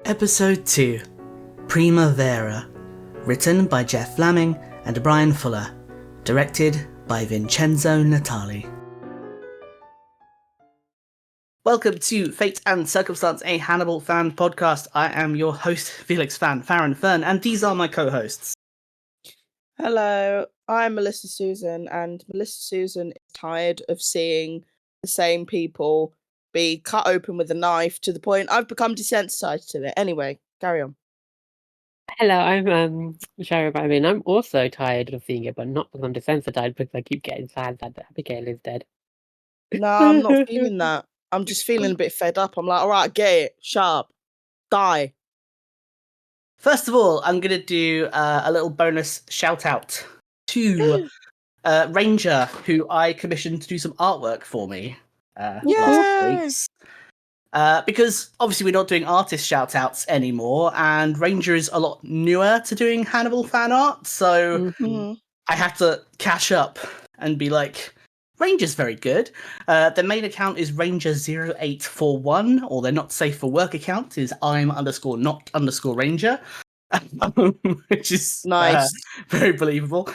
Episode 2, Primavera, written by Jeff Fleming and Brian Fuller, directed by Vincenzo Natali. Welcome to Fate and Circumstance, a Hannibal fan podcast. I am your host, Felix Fanfaron Fern, and these are my co-hosts. Hello, I'm Melisa Suzan, and Melisa Suzan is tired of seeing the same people be cut open with a knife to the point I've become desensitized to it. Anyway, carry on. Hello, I'm Shaira Bambi, and I'm also tired of seeing it, but not because I'm desensitized, because I keep getting sad that Abigail is dead. No, I'm not feeling that. I'm just feeling a bit fed up. I'm like, all right, get it, sharp, die. First of all, I'm going to do a little bonus shout out to Ranger, who I commissioned to do some artwork for me last week. Because obviously we're not doing artist shout outs anymore, and Ranger is a lot newer to doing Hannibal fan art, so I have to catch up and be like, Ranger's very good. Their main account is Ranger0841, or their not safe for work account is I'm_not_Ranger, which is nice, very believable.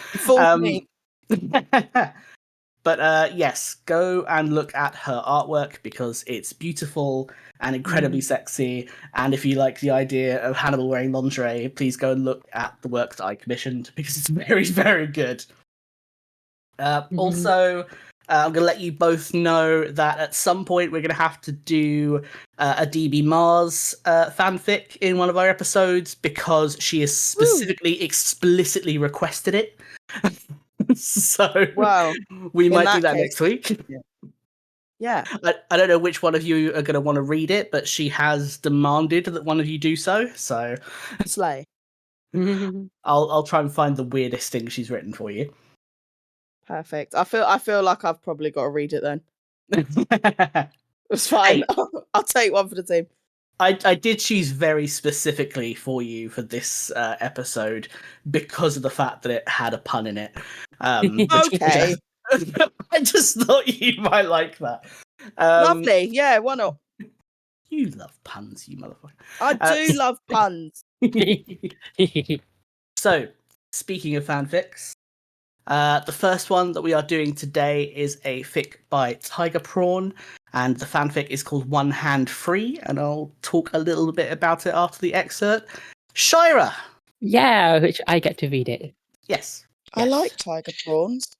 But yes, go and look at her artwork because it's beautiful and incredibly sexy. And if you like the idea of Hannibal wearing lingerie, please go and look at the work that I commissioned because it's very, very good. Also, I'm going to let you both know that at some point we're going to have to do a DB Mars fanfic in one of our episodes because she has specifically, explicitly requested it. So we might do that next week. Yeah. I don't know which one of you are going to want to read it, but she has demanded that one of you do so. So slay. I'll try and find the weirdest thing she's written for you. Perfect. I feel like I've probably got to read it then. It's fine. Hey, I'll take one for the team. I did choose very specifically for you for this episode because of the fact that it had a pun in it. Okay. I just thought you might like that. Lovely. Yeah, why not? You love puns, you motherfucker. I do love puns. So, speaking of fanfics, the first one that we are doing today is a fic by Tiger Prawn, and the fanfic is called One Hand Free, and I'll talk a little bit about it after the excerpt. Shaira! Yeah, which I get to read it. Yes. I like Tiger Prawns.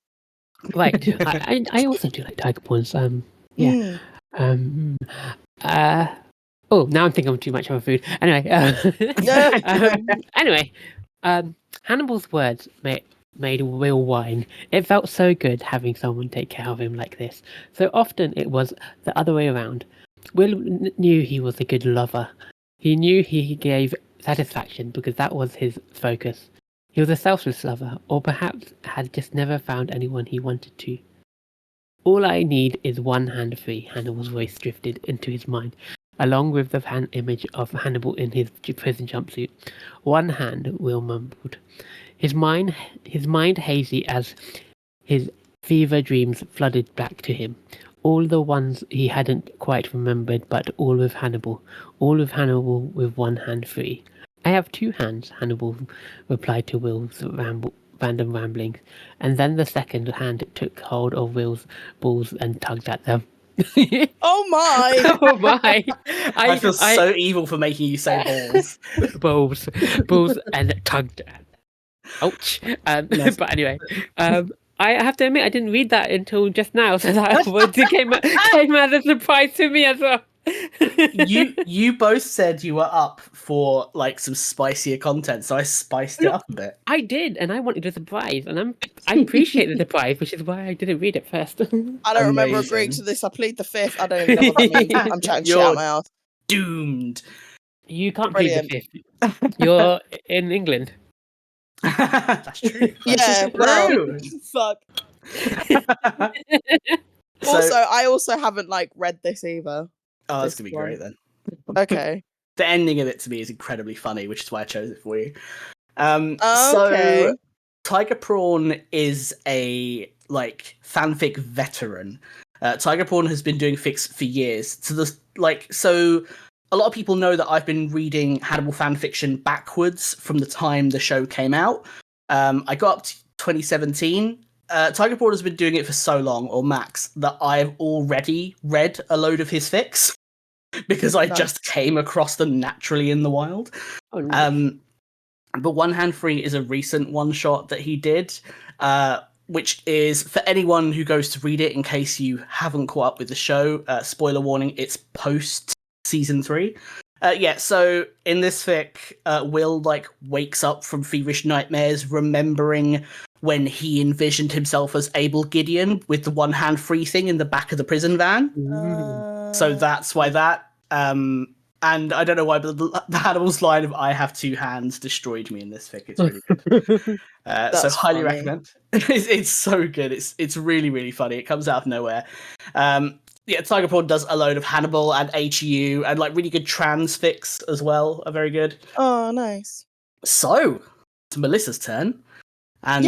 Right, I also do like Tiger Prawns. Yeah. Oh, now I'm thinking of too much of a food. Anyway, Hannibal's words made Will whine. It felt so good having someone take care of him like this. So often it was the other way around. Will knew he was a good lover. He knew he gave satisfaction because that was his focus. He was a selfless lover, or perhaps had just never found anyone he wanted to. All I need is one hand free, Hannibal's voice drifted into his mind, along with the image of Hannibal in his prison jumpsuit. One hand, Will mumbled. His mind hazy as his fever dreams flooded back to him. All the ones he hadn't quite remembered, but all with Hannibal. All with Hannibal with one hand free. I have two hands, Hannibal replied to Will's random ramblings, and then the second hand took hold of Will's balls and tugged at them. Oh my! Oh my! I feel so evil for making you say balls. balls, and tugged at them. Ouch. Nice. But anyway, I have to admit I didn't read that until just now, so that came as a surprise to me as well. You both said you were up for like some spicier content, so I spiced it up a bit. I did, and I wanted a surprise, and I appreciate the surprise, which is why I didn't read it first. I don't remember agreeing to this. I plead the fifth. I don't even know what that means. I'm chatting shit out my ass. Doomed. You can't plead the fifth. You're in England. That's true. Yeah, well, fuck. Also, I also haven't read this either. Oh, that's gonna be great then. Okay. The ending of it to me is incredibly funny, which is why I chose it for you. Okay. So Tiger Prawn is a fanfic veteran. Tiger Prawn has been doing fics for years. So a lot of people know that I've been reading Hannibal fanfiction backwards from the time the show came out. I got up to 2017. Tiger Broad has been doing it for so long, or Max, that I've already read a load of his fics because I just came across them naturally in the wild. Oh, nice. But One Hand Free is a recent one-shot that he did, which is, for anyone who goes to read it, in case you haven't caught up with the show, spoiler warning, it's post-season 3. So in this fic, Will, wakes up from feverish nightmares, remembering when he envisioned himself as Abel Gideon with the one hand free thing in the back of the prison van. So that's why that. And I don't know why, but the Hannibal's line of "I have two hands" destroyed me in this fic. It's really good. So highly recommend. It's so good. It's really, really funny. It comes out of nowhere. Tiger Prawn does a load of Hannibal and HU and really good trans fics as well. Are very good. Oh, nice. So it's Melissa's turn. And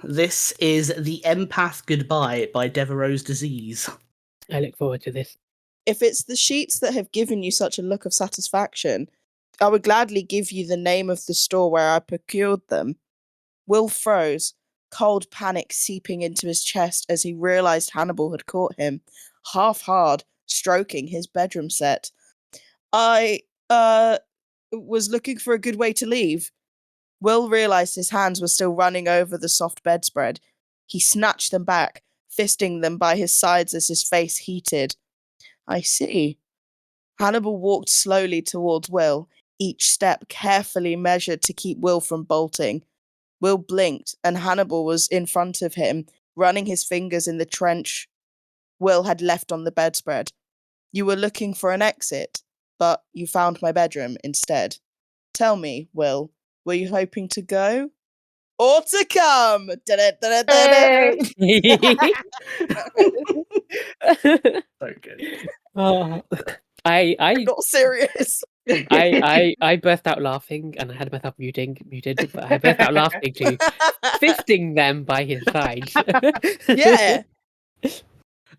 this is The Empath Goodbye by Devereaux's Disease. I look forward to this. If it's the sheets that have given you such a look of satisfaction, I would gladly give you the name of the store where I procured them. Will froze, cold panic seeping into his chest as he realised Hannibal had caught him, half-hard, stroking his bedroom set. I was looking for a good way to leave. Will realised his hands were still running over the soft bedspread. He snatched them back, fisting them by his sides as his face heated. I see. Hannibal walked slowly towards Will, each step carefully measured to keep Will from bolting. Will blinked, and Hannibal was in front of him, running his fingers in the trench Will had left on the bedspread. You were looking for an exit, but you found my bedroom instead. Tell me, Will, were you hoping to go? Or to come? So good. I'm not serious. I burst out laughing, and I had myself muted, but I burst out laughing too, fisting them by his sides. Yeah.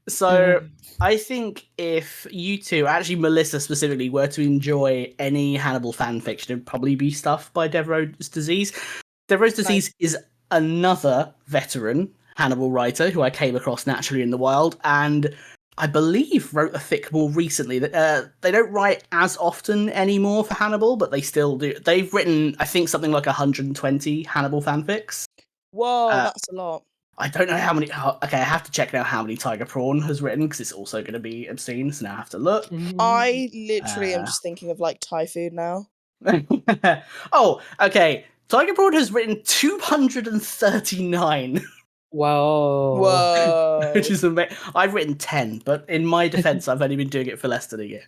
So I think if you two, actually Melissa specifically, were to enjoy any Hannibal fanfiction, it'd probably be stuff by Devereaux's Disease. Devereaux's Disease is another veteran Hannibal writer who I came across naturally in the wild, and I believe wrote a fic more recently. They don't write as often anymore for Hannibal, but they still do. They've written, I think, something like 120 Hannibal fanfics. Whoa, that's a lot. I don't know how many. Okay, I have to check now how many Tiger Prawn has written, because it's also going to be obscene, so now I have to look. I literally am just thinking of Thai food now. Oh, okay. Tiger Prawn has written 239. Whoa. Which is amazing. I've written 10, but in my defense, I've only been doing it for less than a year.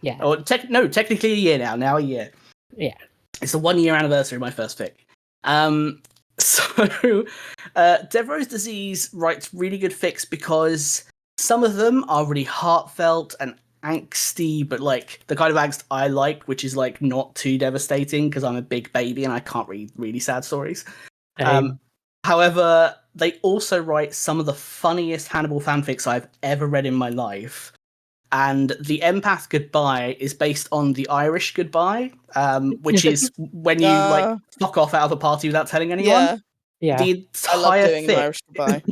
Yeah. Or technically a year now. Now a year. Yeah. It's the 1 year anniversary of my first fic. So, Devereaux's Disease writes really good fics because some of them are really heartfelt and angsty, but the kind of angst I like, which is not too devastating because I'm a big baby and I can't read really sad stories. However, they also write some of the funniest Hannibal fanfics I've ever read in my life. And The Empath Goodbye is based on the Irish Goodbye, which is when you fuck off out of a party without telling anyone. Yeah. The entire I love doing an Irish Goodbye.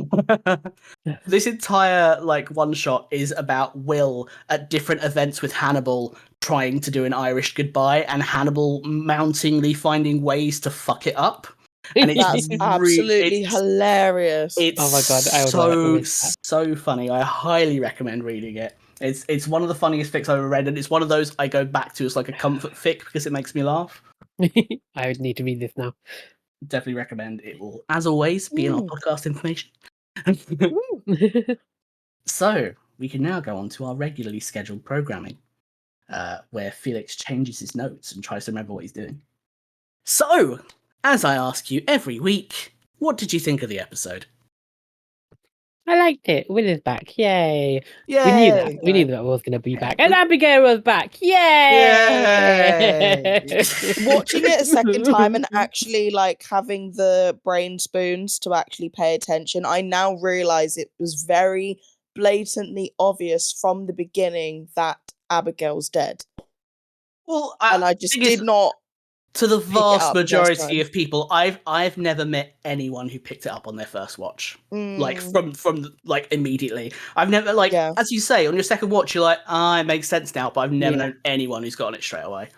This entire one shot is about Will at different events with Hannibal trying to do an Irish goodbye, and Hannibal mountingly finding ways to fuck it up. And That's absolutely hilarious. It's oh my god, I so funny. I highly recommend reading it. It's one of the funniest fics I've ever read, and it's one of those I go back to as a comfort fic because it makes me laugh. I would need to read this now. Definitely recommend. It will, as always, be in our podcast information. So we can now go on to our regularly scheduled programming, where Felix changes his notes and tries to remember what he's doing. So, as I ask you every week, what did you think of the episode? I liked it. Will is back. Yay. Yay! We knew that. We knew that was going to be back. And Abigail was back. Yay! Watching it a second time and actually having the brain spoons to actually pay attention, I now realise it was very blatantly obvious from the beginning that Abigail's dead. Well, and I just did not. To the pick it vast up first majority time. of people, I've never met anyone who picked it up on their first watch, like from like immediately. I've never Yeah. as you say, on your second watch, you're like, it makes sense now. But I've never Yeah. known anyone who's gotten it straight away.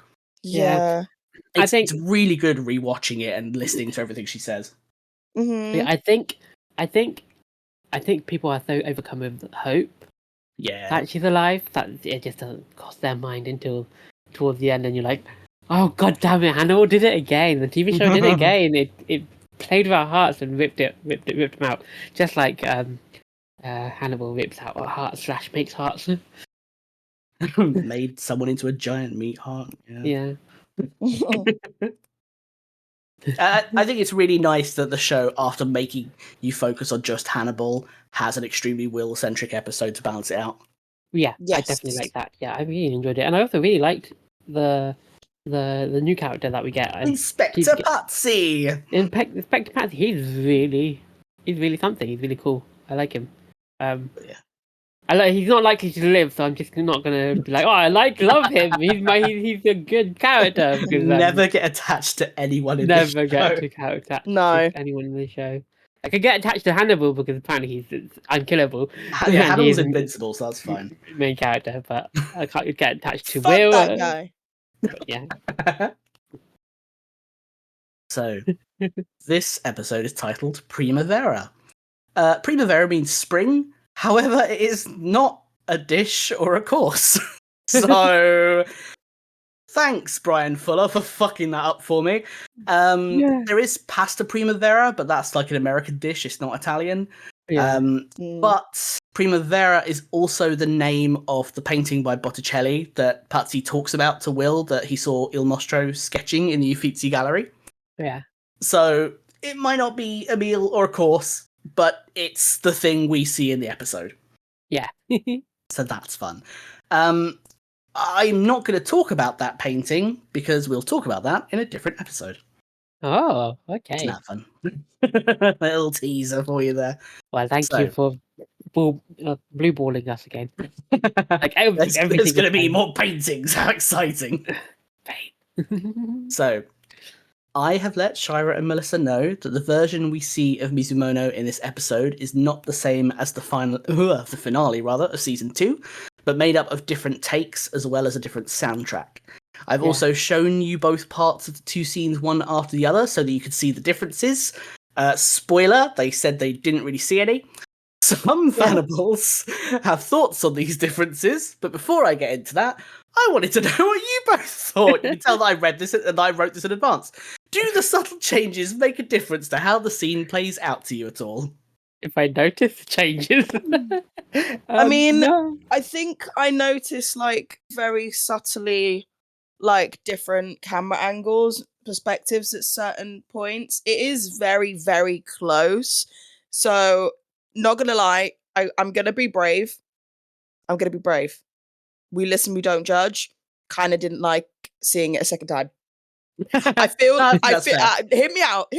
Yeah. I think it's really good rewatching it and listening to everything she says. Mhm. yeah, I think people are so overcome with hope Yeah, that she's alive that it just doesn't cross their mind until towards the end, and you're like, oh god damn it, Hannibal did it again. The TV show did it again. It played with our hearts and ripped them out, just like Hannibal rips out our hearts / makes hearts. made someone into a giant meat heart. Yeah. I think it's really nice that the show, after making you focus on just Hannibal, has an extremely Will-centric episode to balance it out. Yeah, I Yes. definitely like that. Yeah, I really enjoyed it, and I also really liked the new character that we get. Inspector Patsy! Inspector Patsy, he's really something. He's really cool. I like him. Yeah. He's not likely to live, so I'm just not gonna be like, oh, love him. He's a good character. Because, Never get attached to anyone in never this get show. to character. No. Anyone in the show. I could get attached to Hannibal because apparently he's unkillable. Yeah, and Hannibal's he's invincible, so that's fine. main character, but I can't get attached to Fuck Will. that guy. Yeah. So, this episode is titled Primavera. Primavera means spring, however, it is not a dish or a course. So, thanks, Brian Fuller, for fucking that up for me. There is pasta primavera, but that's like an American dish, it's not Italian. Yeah. But Primavera is also the name of the painting by Botticelli that Patsy talks about to Will that he saw Il Nostro sketching in the Uffizi Gallery. Yeah. So it might not be a meal or a course, but it's the thing we see in the episode. Yeah. So that's fun. I'm not going to talk about that painting because we'll talk about that in a different episode. Oh, okay. Isn't that fun? A little teaser for you there. Well, thank you for blue balling us again. Like There's going to be more paintings. How exciting! So, I have let Shaira and Melisa know that the version we see of Mizumono in this episode is not the same as the finale of season 2, but made up of different takes as well as a different soundtrack. I've also shown you both parts of the two scenes one after the other so that you could see the differences. Spoiler, they said they didn't really see any. Some fanables have thoughts on these differences, but before I get into that, I wanted to know what you both thought. You can tell that I read this and I wrote this in advance. Do the subtle changes make a difference to how the scene plays out to you at all? If I notice the changes. I mean, no. I think I noticed like very subtly like different camera angles, perspectives at certain points. It is very, very close. So, not gonna lie, I'm gonna be brave. We listen, we don't judge. Kind of didn't like seeing it a second time. I feel hear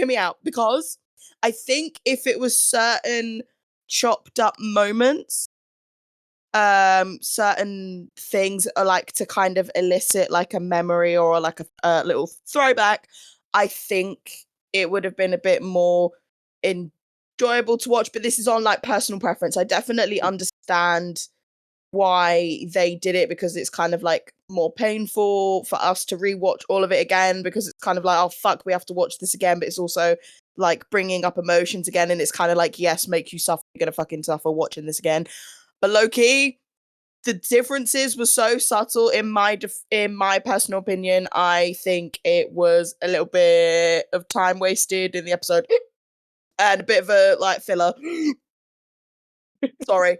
me out, because I think if it was certain chopped up moments, certain things are like to kind of elicit like a memory or like a little throwback, I think it would have been a bit more enjoyable to watch. But this is on like personal preference. I definitely understand why they did it, because it's kind of like more painful for us to rewatch all of it again, because it's kind of like, oh fuck, we have to watch this again, but it's also like bringing up emotions again, and it's kind of like, yes, make you suffer, you're gonna fucking suffer watching this again. But low-key, the differences were so subtle. In my personal opinion, I think it was a little bit of time wasted in the episode and a bit of a like filler. Sorry,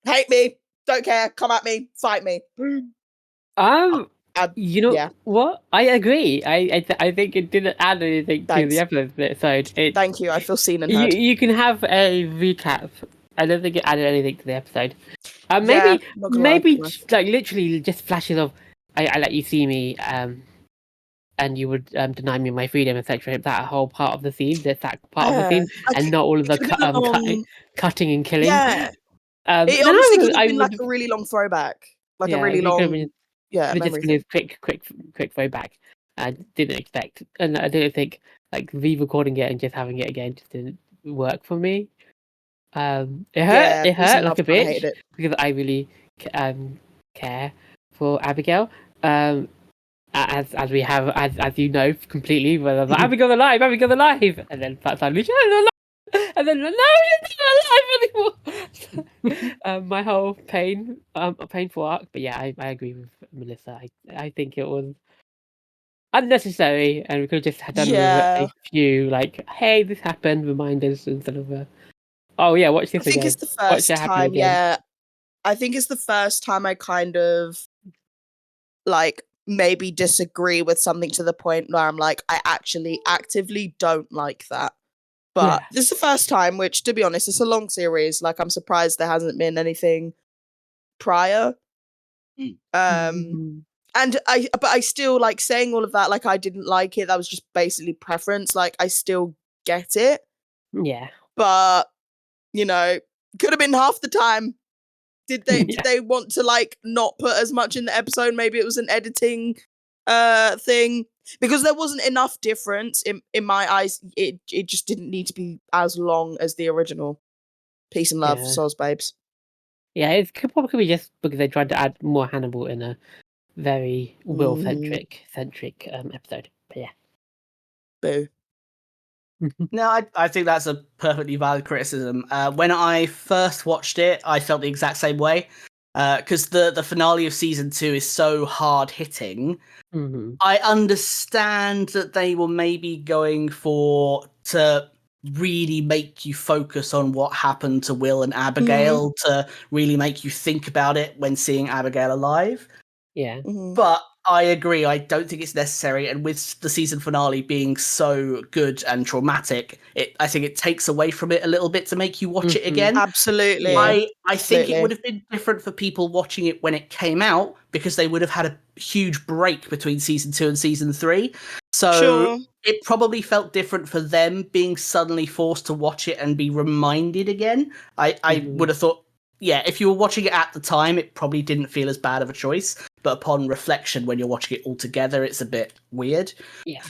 hate me, don't care, come at me, fight me. You know what? I agree. I think it didn't add anything to the episode. Thank you. I feel seen and heard. You can have a recap. I don't think it added anything to the episode. Maybe like literally just flashes of I let you see me, and you would deny me my freedom, etc. That whole part of the scene, that part of the scene, and not all of the cutting and killing. Yeah. It honestly could have been like a really long throwback, like a really long Yeah, But just memory gonna thing. quick throwback. I didn't expect, and I didn't think like re-recording it and just having it again just didn't work for me. It hurt. Yeah, It peace and hurt like love a kind of hated bitch it. because I really care for Abigail. As we have as you know completely, where I was like, Abigail alive, and then suddenly she's alive, and then no, she's not alive anymore. My whole painful arc. But yeah, I agree with Melissa. I think it was unnecessary, and we could have just had done with Yeah. a few like, hey, this happened, reminders instead of oh yeah, watch I this think again. it's the Watch first that happen time, again. yeah. I think it's the first time I kind of like maybe disagree with something to the point where I'm like, I actually actively don't like that. But this is the first time, which to be honest, it's a long series. Like I'm surprised there hasn't been anything prior. Mhm. And I still like saying all of that, like I didn't like it. That was just basically preference. Like I still get it. Yeah. But you know, could have been half the time. Did Yeah. they want to like not put as much in the episode? Maybe it was an editing thing. Because there wasn't enough difference in my eyes. It just didn't need to be as long as the original. Peace and love, Yeah. Souls Babes. Yeah, it could probably be just because they tried to add more Hannibal in a very Will centric episode. But yeah. Boo. No, I think that's a perfectly valid criticism. When I first watched it, I felt the exact same way. Because the finale of season 2 is so hard hitting. Mm-hmm. I understand that they were maybe going to really make you focus on what happened to Will and Abigail, to really make you think about it when seeing Abigail alive. Yeah. But I agree, I don't think it's necessary, and with the season finale being so good and traumatic, I think it takes away from it a little bit to make you watch it again. Absolutely. Yeah. I think it would have been different for people watching it when it came out, because they would have had a huge break between season 2 and season 3. So Sure. it probably felt different for them being suddenly forced to watch it and be reminded again. I would have thought, yeah, if you were watching it at the time, it probably didn't feel as bad of a choice. But upon reflection, when you're watching it all together, it's a bit weird. Yeah.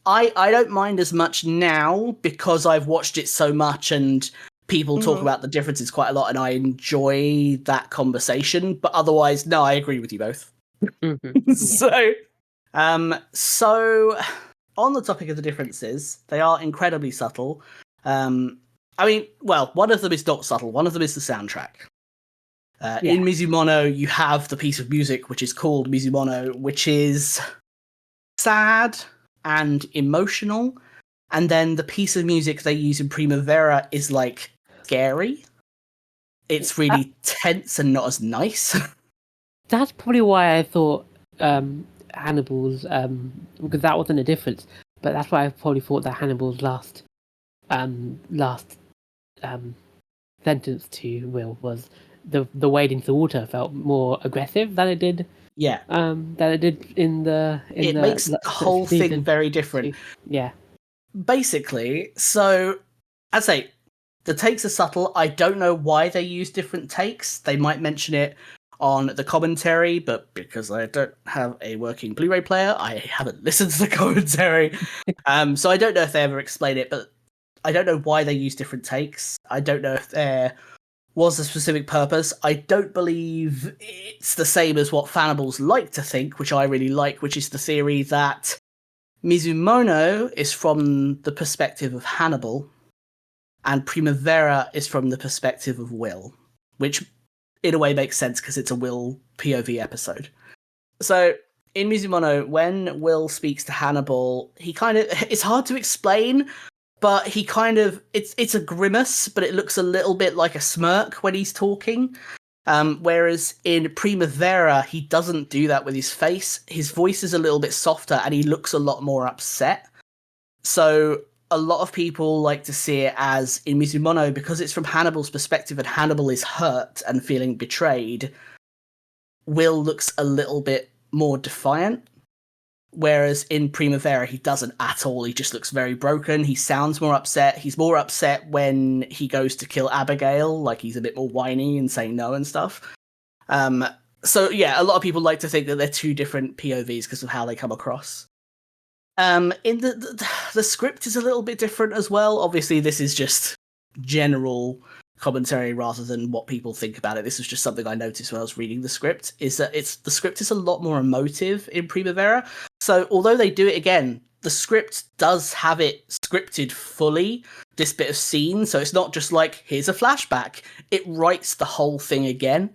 I don't mind as much now because I've watched it so much and people talk about the differences quite a lot, and I enjoy that conversation. But otherwise, no, I agree with you both. So on the topic of the differences, they are incredibly subtle. I mean, well, one of them is not subtle. One of them is the soundtrack. In Mizumono, you have the piece of music which is called Mizumono, which is sad and emotional. And then the piece of music they use in Primavera is like scary. It's really tense and not as nice. That's probably why I thought Hannibal's because that wasn't a difference. But that's why I probably thought that Hannibal's last sentence to Will was the wade into the water felt more aggressive than it did. Yeah. Than it did in the. It makes the whole thing very different. Yeah. Basically, so I'd say the takes are subtle. I don't know why they use different takes. They might mention it on the commentary, but because I don't have a working Blu-ray player, I haven't listened to the commentary. So I don't know if they ever explain it, but I don't know why they use different takes. I don't know if there was a specific purpose. I don't believe it's the same as what Hannibals like to think, which I really like, which is the theory that Mizumono is from the perspective of Hannibal, and Primavera is from the perspective of Will, which in a way makes sense because it's a Will POV episode. So in Mizumono, when Will speaks to Hannibal, he kind of, it's hard to explain, but he kind of, it's a grimace, but it looks a little bit like a smirk when he's talking. Whereas in Primavera, he doesn't do that with his face. His voice is a little bit softer and he looks a lot more upset. So a lot of people like to see it as, in Mizumono, because it's from Hannibal's perspective and Hannibal is hurt and feeling betrayed, Will looks a little bit more defiant. Whereas in Primavera, he doesn't at all. He just looks very broken. He sounds more upset. He's more upset when he goes to kill Abigail. Like, he's a bit more whiny and saying no and stuff. So yeah, a lot of people like to think that they're two different POVs because of how they come across. In the script is a little bit different as well. Obviously, this is just general commentary rather than what people think about it. This was just something I noticed when I was reading the script. Is that the script is a lot more emotive in Primavera. So although they do it again, the script does have it scripted fully. This bit of scene, so it's not just like here's a flashback. It writes the whole thing again.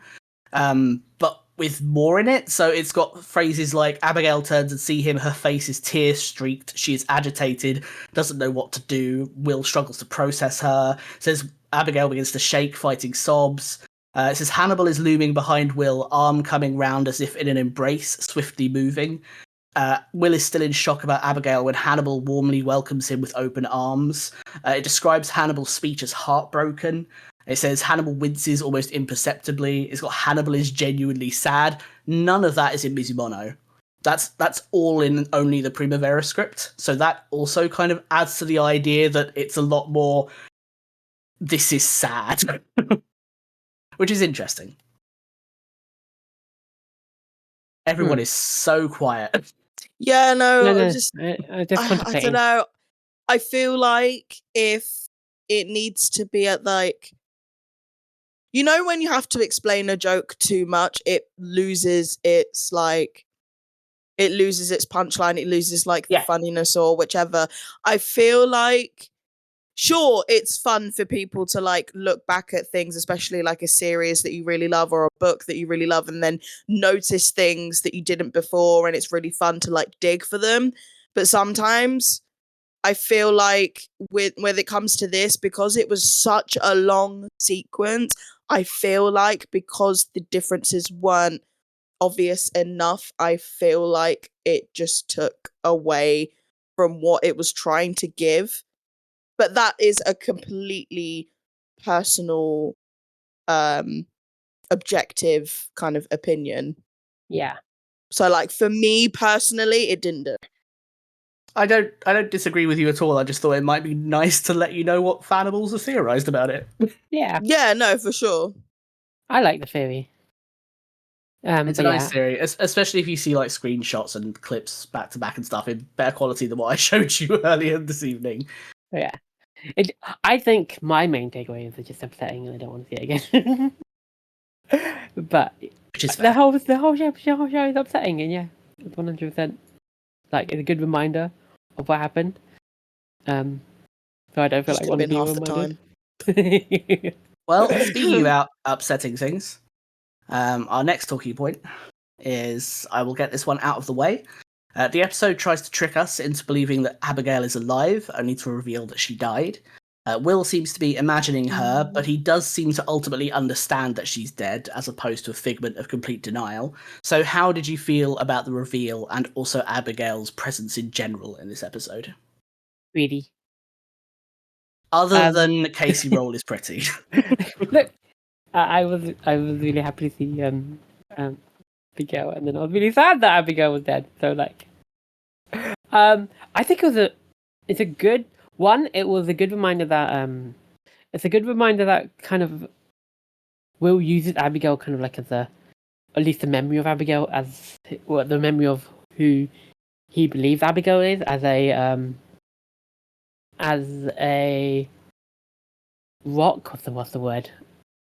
But with more in it. So it's got phrases like Abigail turns and see him, her face is tear streaked, she is agitated, doesn't know what to do, Will struggles to process her, says Abigail begins to shake, fighting sobs. It says Hannibal is looming behind Will, arm coming round as if in an embrace, swiftly moving. Will is still in shock about Abigail when Hannibal warmly welcomes him with open arms. It describes Hannibal's speech as heartbroken. It says Hannibal winces almost imperceptibly. It's got Hannibal is genuinely sad. None of that is in Mizumono. That's all in only the Primavera script. So that also kind of adds to the idea that it's a lot more, this is sad. Which is interesting. Everyone is so quiet. Yeah, no, No, I just I contemplating. don't know. I feel like if it needs to be at like, you know, when you have to explain a joke too much, it loses its punchline, it loses like the funniness or whichever. I feel like, sure, it's fun for people to like look back at things, especially like a series that you really love or a book that you really love, and then notice things that you didn't before, and it's really fun to like dig for them. But sometimes I feel like when it comes to this, because it was such a long sequence, I feel like because the differences weren't obvious enough, I feel like it just took away from what it was trying to give. But that is a completely personal, objective kind of opinion. Yeah. So like for me personally, it didn't do. I don't disagree with you at all. I just thought it might be nice to let you know what fanibals have theorized about it. Yeah. Yeah, no, for sure. I like the theory. It's a nice theory, especially if you see like screenshots and clips back to back and stuff in better quality than what I showed you earlier this evening. Yeah. I think my main takeaway is it's just upsetting and I don't want to see it again. But Which is the whole show is upsetting, and yeah, 100%. Like, it's a good reminder of what happened. So I don't feel Just like want to be half the reminded. time. Well, speaking about upsetting things, our next talking point is, I will get this one out of the way. The episode tries to trick us into believing that Abigail is alive, only to reveal that she died. Will seems to be imagining her, but he does seem to ultimately understand that she's dead, as opposed to a figment of complete denial. So how did you feel about the reveal, and also Abigail's presence in general in this episode? Really. Other than Casey Roll is pretty. Look, I was really happy to see Abigail, and then I was really sad that Abigail was dead. So like, I think it's a good one. It was a good reminder that it's a good reminder that kind of Will uses Abigail kind of like as at least the memory of Abigail as the memory of who he believes Abigail is as a rock. What's the word?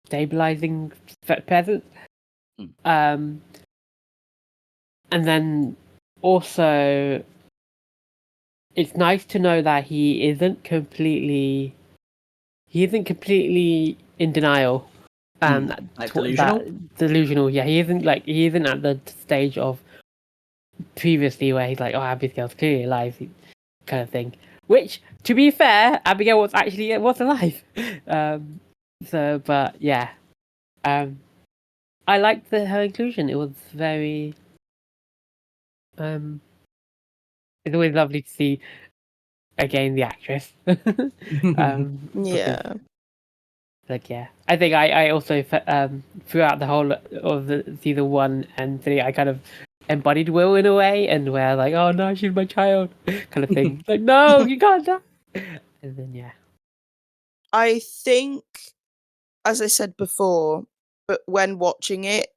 Stabilizing presence. And then also, it's nice to know that he isn't completely in denial. Like delusional? Delusional, yeah. He isn't at the stage of previously where he's like, oh, Abigail's clearly alive, kind of thing. Which, to be fair, Abigail was alive. But yeah. I liked her inclusion. It was very it's always lovely to see again the actress. Yeah. Like, yeah, I think I also throughout the whole of the season 1 and 3, I kind of embodied Will in a way, and where like, oh no, she's my child, kind of thing. Like, no, you can't die. And then yeah, I think, as I said before, but when watching it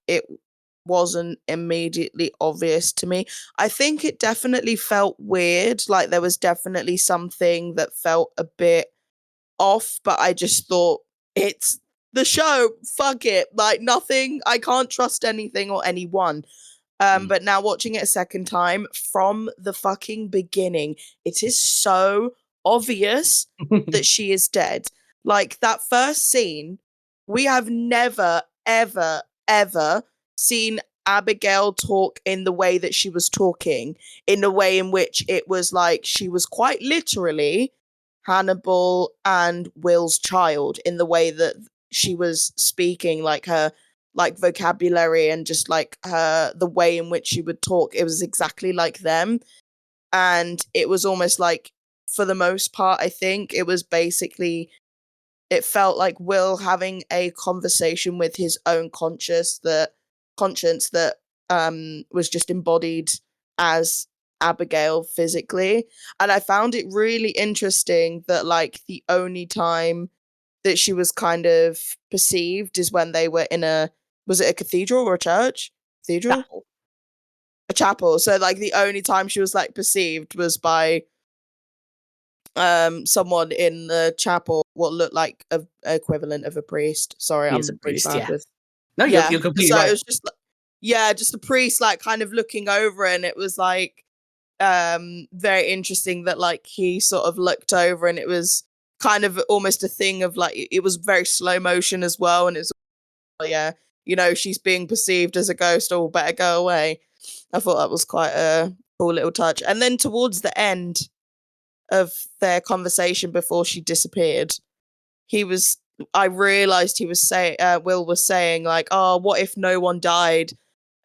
wasn't immediately obvious to me. I think it definitely felt weird. Like there was definitely something that felt a bit off, but I just thought it's the show. Fuck it. Like nothing. I can't trust anything or anyone. But now watching it a second time from the fucking beginning, it is so obvious that she is dead. Like that first scene, we have never, ever, ever seen Abigail talk in the way that she was talking, in the way in which it was like she was quite literally Hannibal and Will's child, in the way that she was speaking, like her like vocabulary and just like the way in which she would talk. It was exactly like them. And it was almost like, for the most part, I think it was basically, it felt like Will having a conversation with his own conscience that was just embodied as Abigail physically. And I found it really interesting that like the only time that she was kind of perceived is when they were in was it a cathedral or a church? Cathedral? Chapel. A chapel. So like the only time she was like perceived was by someone in the chapel, what looked like a equivalent of a priest. Sorry, He I'm is a really priest, bad yeah. with. No, Yeah. you're completely So right. it was just like, yeah, just a priest like kind of looking over, and it was like very interesting that like he sort of looked over, and it was kind of almost a thing of like, it was very slow motion as well, and it's yeah, you know, she's being perceived as a ghost, or better go away. I thought that was quite a cool little touch. And then towards the end of their conversation before she disappeared, I realized he was saying, Will was saying like, oh, what if no one died?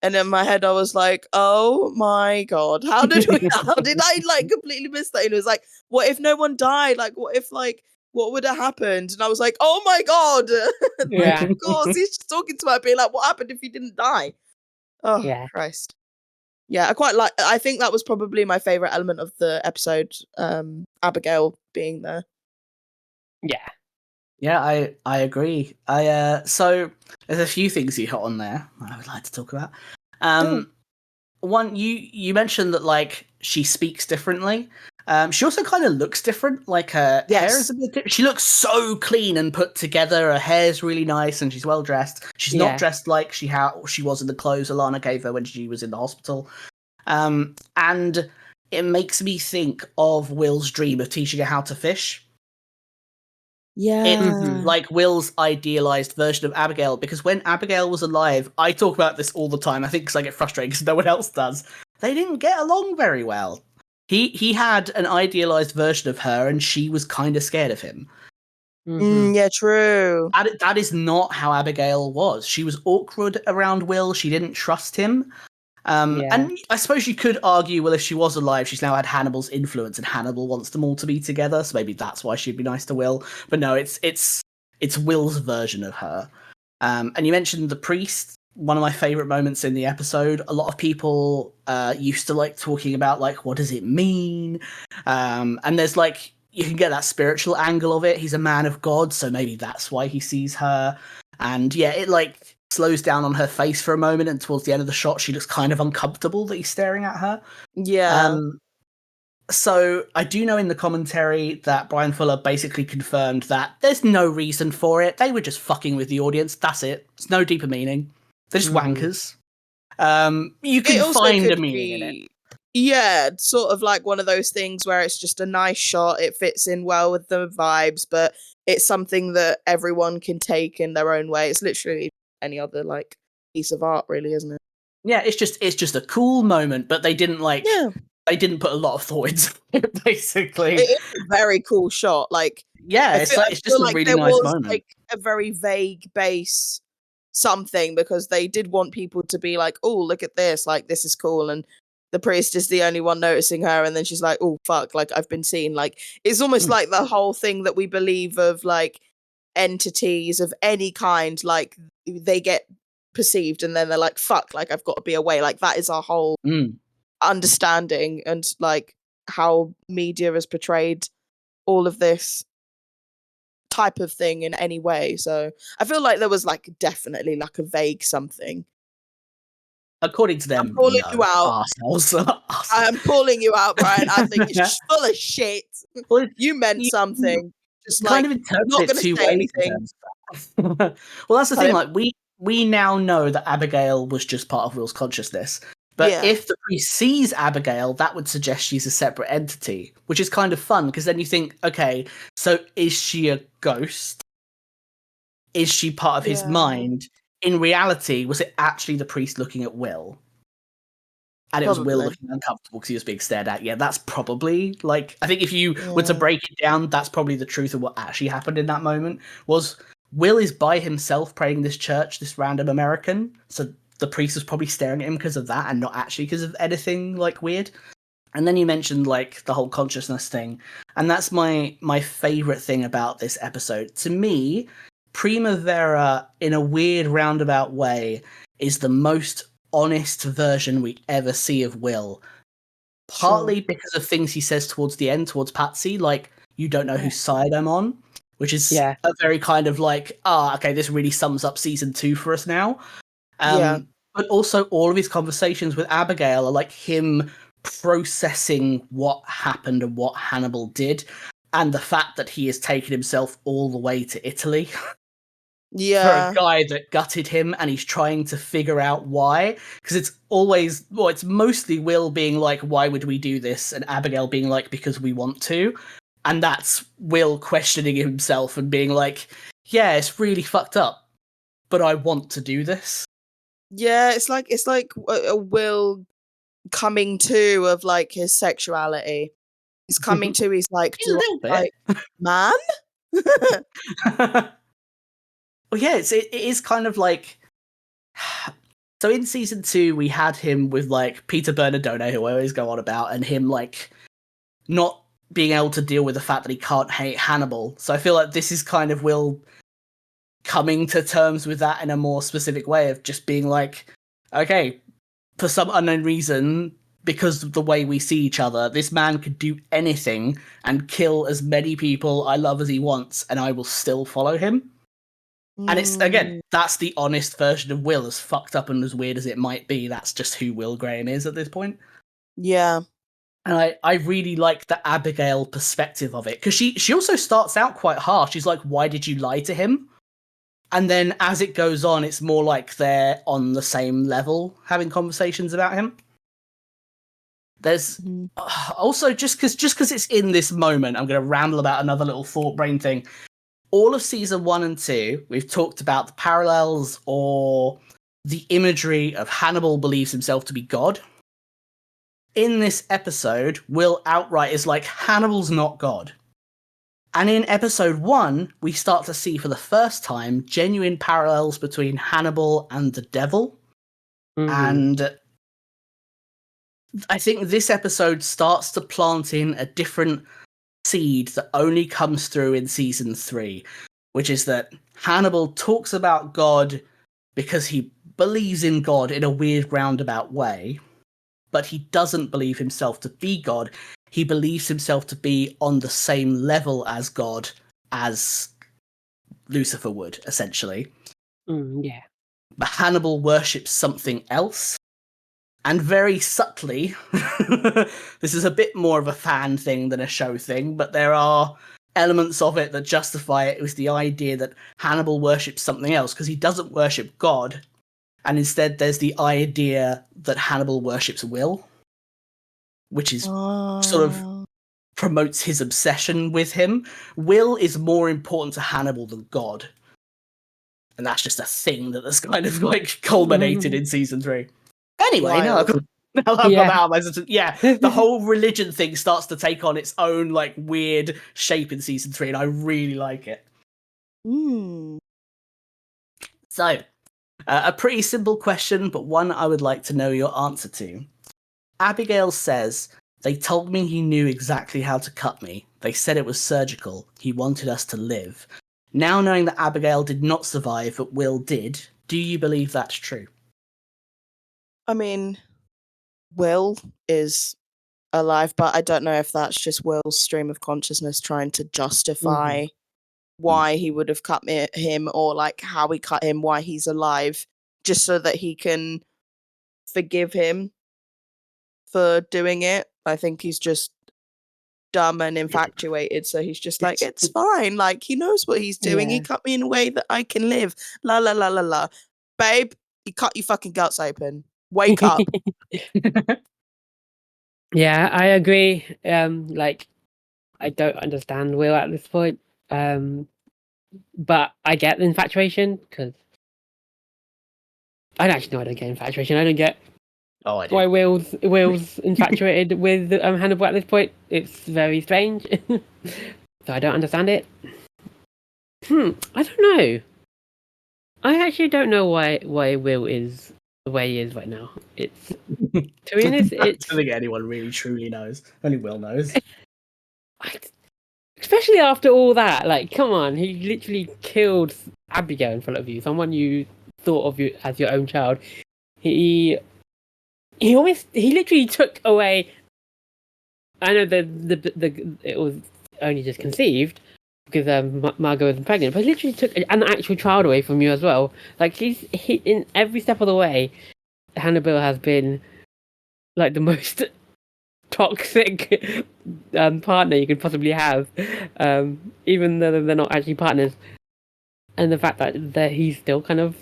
And in my head I was like, oh my god, how did I like completely miss that? And it was like, what if no one died? Like what would have happened? And I was like, oh my god. Yeah. Of course, he's just talking to her, being like, what happened if he didn't die? Oh Yeah. Christ. Yeah, I think that was probably my favorite element of the episode, Abigail being there. Yeah. Yeah, I agree. So there's a few things you hit on there I would like to talk about. One, you mentioned that like she speaks differently. She also kind of looks different. Like her hair is a bit. She looks so clean and put together. Her hair's really nice, and she's well dressed. She's not dressed like she was in the clothes Alana gave her when she was in the hospital. And it makes me think of Will's dream of teaching her how to fish. Yeah. It's like Will's idealized version of Abigail, because when Abigail was alive, I talk about this all the time, I think because I get frustrated because no one else does. They didn't get along very well. He had an idealized version of her, and she was kind of scared of him. Yeah, true. That is not how Abigail was. She was awkward around Will. She didn't trust him. And I suppose you could argue, well, if she was alive, she's now had Hannibal's influence, and Hannibal wants them all to be together, so maybe that's why she'd be nice to Will. But no, it's Will's version of her. And you mentioned the priest. One of my favorite moments in the episode. A lot of people used to like talking about like, what does it mean? And there's like, you can get that spiritual angle of it. He's a man of God, so maybe that's why he sees her. And yeah, it like slows down on her face for a moment, and towards the end of the shot, she looks kind of uncomfortable that he's staring at her. Yeah. So I do know in the commentary that Brian Fuller basically confirmed that there's no reason for it. They were just fucking with the audience. That's it. There's no deeper meaning. They're just wankers. You can find a meaning in it. Yeah, sort of like one of those things where it's just a nice shot. It fits in well with the vibes, but it's something that everyone can take in their own way. It's literally any other like piece of art, really, isn't it? Yeah, it's just a cool moment, but they didn't like. Yeah. They didn't put a lot of thought into it, basically. It is a very cool shot. Like, yeah, it's just a really nice moment. Like a very vague base something, because they did want people to be like, oh, look at this, like this is cool, and the priest is the only one noticing her, and then she's like, oh fuck, like I've been seen. Like it's almost like the whole thing that we believe of like entities of any kind, like they get perceived and then they're like, fuck, like I've got to be away. Like that is our whole understanding, and like how media has portrayed all of this type of thing in any way. So I feel like there was like definitely like a vague something. According to them, I'm calling no. you out. Arseholes. I am calling you out, Brian. I think it's full of shit. Well, You meant you something. Just kind like, of interpret not it going to two say ways in anything. terms of that. Well, that's the thing. Pardon? Like we now know that Abigail was just part of Will's consciousness. But Yeah. if the priest sees Abigail, that would suggest she's a separate entity, which is kind of fun because then you think, okay, so is she a ghost? Is she part of his Yeah. mind? In reality, was it actually the priest looking at Will? And it was Will Probably. looking uncomfortable because he was being stared at. Yeah, that's probably, like, I think if you were to Yeah. break it down, that's probably the truth of what actually happened in that moment. Was Will is by himself praying in this church, this random American. So the priest was probably staring at him because of that and not actually because of anything, like, weird. And then you mentioned, like, the whole consciousness thing. And that's my favorite thing about this episode. To me, Primavera, in a weird roundabout way, is the most honest version we ever see of Will. Partly because of things he says towards the end, towards Patsy, like, you don't know whose side I'm on, which is Yeah. a very kind of like, okay, this really sums up season 2 for us now. Yeah. But also all of his conversations with Abigail are like him processing what happened and what Hannibal did, and the fact that he has taken himself all the way to Italy for Yeah. a guy that gutted him, and he's trying to figure out why. Because it's always, well, it's mostly Will being like, why would we do this? And Abigail being like, because we want to. And that's Will questioning himself and being like, yeah, it's really fucked up, but I want to do this. Yeah, it's like a Will coming to of like his sexuality. He's coming to. He's like, A little bit. like man? Well, yeah, it is kind of like. So in season 2, we had him with like Peter Bernardone, who I always go on about, and him like not being able to deal with the fact that he can't hate Hannibal. So I feel like this is kind of Will coming to terms with that in a more specific way of just being like, okay, for some unknown reason, because of the way we see each other, this man could do anything and kill as many people I love as he wants, and I will still follow him. And it's, again, that's the honest version of Will, as fucked up and as weird as it might be. That's just who Will Graham is at this point. Yeah. And I really like the Abigail perspective of it, because she also starts out quite harsh. She's like, why did you lie to him? And then as it goes on, it's more like they're on the same level having conversations about him. There's also, just because it's in this moment, I'm going to ramble about another little thought brain thing. All of season 1 and 2, we've talked about the parallels or the imagery of Hannibal believes himself to be God. In this episode, Will outright is like, Hannibal's not God. And in episode 1, we start to see for the first time genuine parallels between Hannibal and the devil. And I think this episode starts to plant in a different seed that only comes through in season 3, which is that Hannibal talks about God because he believes in God in a weird roundabout way, but he doesn't believe himself to be God. He believes himself to be on the same level as God as Lucifer would, essentially. Yeah. But Hannibal worships something else. And very subtly, this is a bit more of a fan thing than a show thing, but there are elements of it that justify it. It was the idea that Hannibal worships something else, because he doesn't worship God. And instead there's the idea that Hannibal worships Will, which is sort of promotes his obsession with him. Will is more important to Hannibal than God. And that's just a thing that has kind of like culminated in season 3. Anyway, now I've got the whole religion thing starts to take on its own like weird shape in season 3, and I really like it. So, a pretty simple question, but one I would like to know your answer to. Abigail says, they told me he knew exactly how to cut me. They said it was surgical. He wanted us to live. Now knowing that Abigail did not survive, but Will did, do you believe that's true? I mean, Will is alive, but I don't know if that's just Will's stream of consciousness trying to justify why he would have cut him, or like how he cut him, why he's alive, just so that he can forgive him for doing it. I think he's just dumb and infatuated, so he's just like, it's fine, like he knows what he's doing. He cut me in a way that I can live, la la la la la. Babe, he cut your fucking guts open, wake up. Yeah, I agree. Like, I don't understand Will at this point. But I get the infatuation, because I don't get infatuation. I don't get Oh, I do. why Will's infatuated with Hannibal at this point. It's very strange. So I don't understand it. I don't know. I actually don't know why Will is the way he is right now. It's, to be honest, I don't think anyone really truly knows. Only Will knows. Especially after all that, like, come on, he literally killed Abigail in front of you, someone you thought of you as your own child. He literally took away. I know it was only just conceived because Margot wasn't pregnant, but he literally took an actual child away from you as well. Like, he in every step of the way, Hannibal has been like the most toxic partner you could possibly have, even though they're not actually partners. And the fact that he's still kind of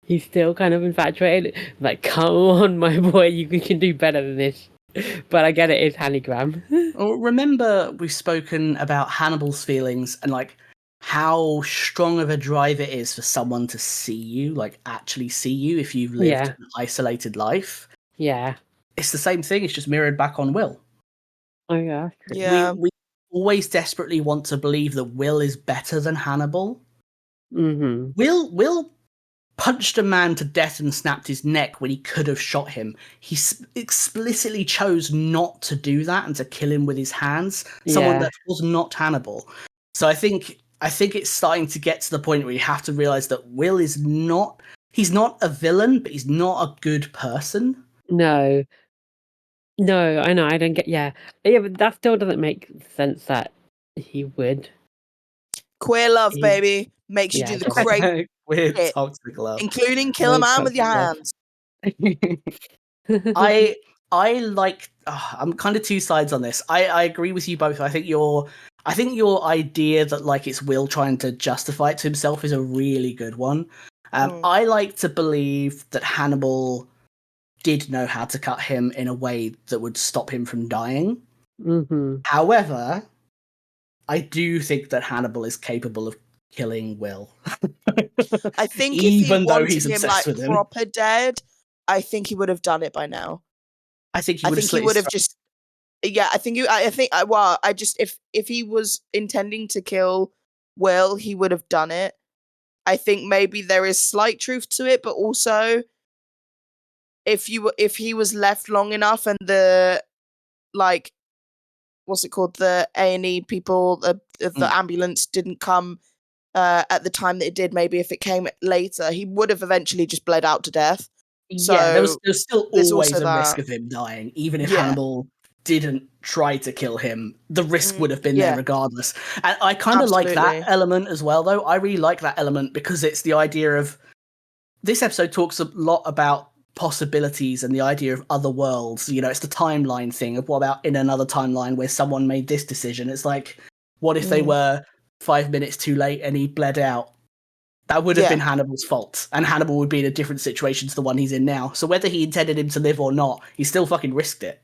infatuated. Like, come on, my boy, you can do better than this. But I get it, it's Hannigram. Well, remember, we've spoken about Hannibal's feelings and like how strong of a drive it is for someone to see you, like actually see you if you've lived an isolated life. Yeah. It's the same thing, it's just mirrored back on Will. Oh yeah. Yeah. We always desperately want to believe that Will is better than Hannibal. Mm-hmm. Will punched a man to death and snapped his neck when he could have shot him. He explicitly chose not to do that and to kill him with his hands. Someone that was not Hannibal. So I think it's starting to get to the point where you have to realize that Will is not. He's not a villain, but he's not a good person. No, I know. I don't get. Yeah, but that still doesn't make sense that he would. Queer love, baby, makes you do the great weird shit, toxic love, including kill a man with your hands. I like. I'm kind of two sides on this. I agree with you both. I think your idea that like it's Will trying to justify it to himself is a really good one. I like to believe that Hannibal did know how to cut him in a way that would stop him from dying. Mm-hmm. However, I do think that Hannibal is capable of killing Will. I think even if he though wanted he's him obsessed like with him, proper dead, I think he would have done it by now. I think he would have just. Yeah, I think if he was intending to kill Will, he would have done it. I think maybe there is slight truth to it, but also if he was left long enough and the like, what's it called, the A&E people, the ambulance didn't come at the time that it did, maybe if it came later, he would have eventually just bled out to death. So yeah, there's still always a that risk of him dying, even if Hannibal didn't try to kill him. The risk would have been there regardless. And I kind of like that element as well, though. I really like that element because it's the idea of this episode talks a lot about possibilities and the idea of other worlds. You know, it's the timeline thing of what about in another timeline where someone made this decision. It's like, what if they were 5 minutes too late and he bled out? That would have been Hannibal's fault, and Hannibal would be in a different situation to the one he's in now. So whether he intended him to live or not, he still fucking risked it.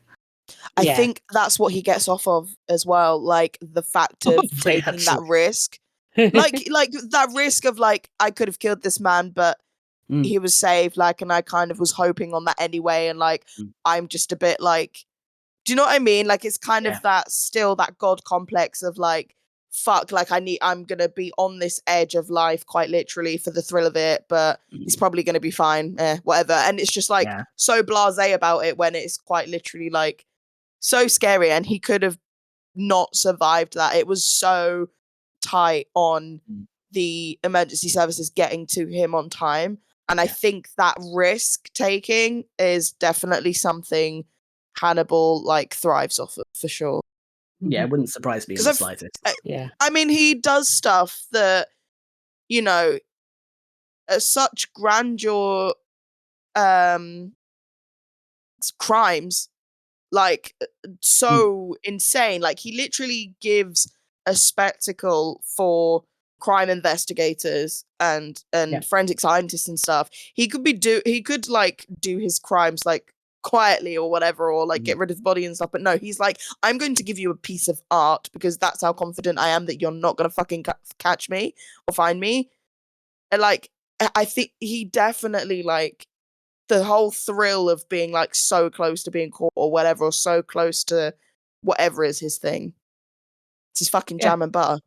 I think that's what he gets off of as well, like the fact of taking that risk. like that risk of like, I could have killed this man, but he was saved, like, and I kind of was hoping on that anyway, and like I'm just a bit like, do you know what I mean? Like, it's kind of that still that god complex of like, fuck, like I'm gonna be on this edge of life quite literally for the thrill of it, but he's probably gonna be fine, whatever. And it's just like so blasé about it when it's quite literally like so scary, and he could have not survived that. It was so tight on the emergency services getting to him on time. And I think that risk taking is definitely something Hannibal like thrives off of, for sure. Yeah, it wouldn't surprise me in the slightest. I mean, he does stuff that, you know, such grandeur crimes, like so insane. Like he literally gives a spectacle for crime investigators and forensic scientists and stuff. He could do his crimes like quietly or whatever, or like get rid of the body and stuff, but no, he's like, I'm going to give you a piece of art because that's how confident I am that you're not gonna fucking catch me or find me. And like I think he definitely, like, the whole thrill of being like so close to being caught or whatever, or so close to whatever is his thing, it's his fucking jam and butter.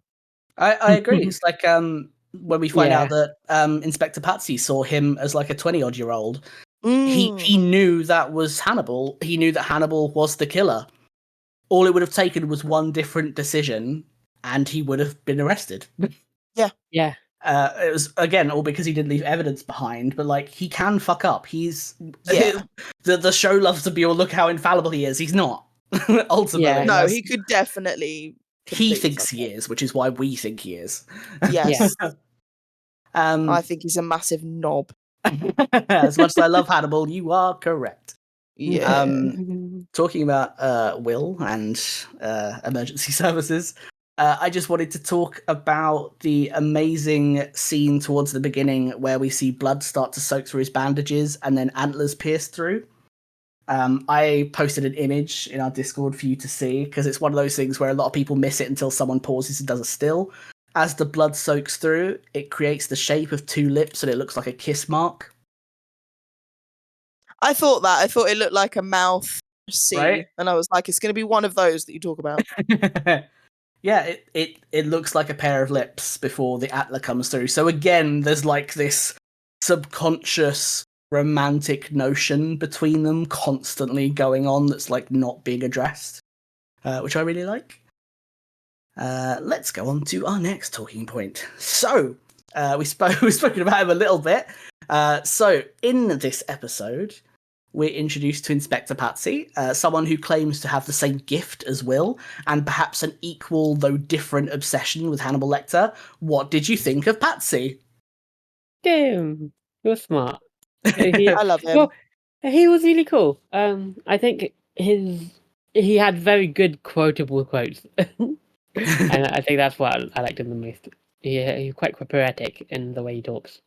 I agree. It's like when we find out that Inspector Patsy saw him as like a 20-odd-year-old. He knew that was Hannibal. He knew that Hannibal was the killer. All it would have taken was one different decision, and he would have been arrested. Yeah. It was, again, all because he didn't leave evidence behind, but like, he can fuck up. He's the show loves to be, oh, look how infallible he is. He's not. Ultimately. Yeah. No, he could definitely. He thinks he is, which is why we think he is. Yes. I think he's a massive knob. As much as I love Hannibal, you are correct. Yeah. Talking about Will and emergency services, I just wanted to talk about the amazing scene towards the beginning where we see blood start to soak through his bandages and then antlers pierce through. I posted an image in our Discord for you to see, because it's one of those things where a lot of people miss it until someone pauses and does a still. As the blood soaks through, it creates the shape of two lips and it looks like a kiss mark. I thought it looked like a mouth C, right? And I was like, it's going to be one of those that you talk about. Yeah, it looks like a pair of lips before the antler comes through. So again, there's like this subconscious romantic notion between them constantly going on that's like not being addressed, which I really like. Let's go on to our next talking point. So, we've spoken about him a little bit. So, in this episode, we're introduced to Inspector Patsy, someone who claims to have the same gift as Will, and perhaps an equal, though different, obsession with Hannibal Lecter. What did you think of Patsy? Damn, you're smart. I love him. Well, he was really cool. I think he had very good quotable quotes. And I think that's what I liked him the most. He's quite poetic in the way he talks.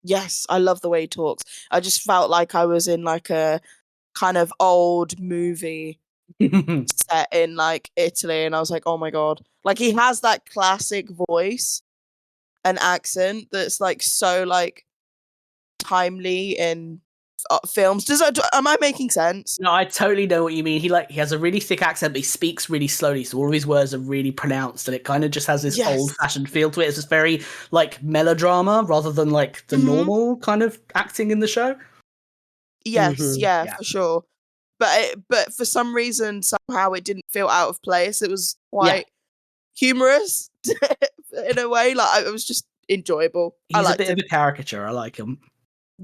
Yes, I love the way he talks. I just felt like I was in like a kind of old movie set in like Italy, and I was like, oh my god. Like, he has that classic voice and accent that's like so like timely in films. Am I making sense? No, I totally know what you mean. He has a really thick accent, but he speaks really slowly, so all of his words are really pronounced, and it kind of just has this old-fashioned feel to it. It's just very like melodrama rather than like the normal kind of acting in the show. Yes, for sure. But for some reason, somehow it didn't feel out of place. It was quite humorous in a way. Like, it was just enjoyable. He's a bit of a caricature. I like him.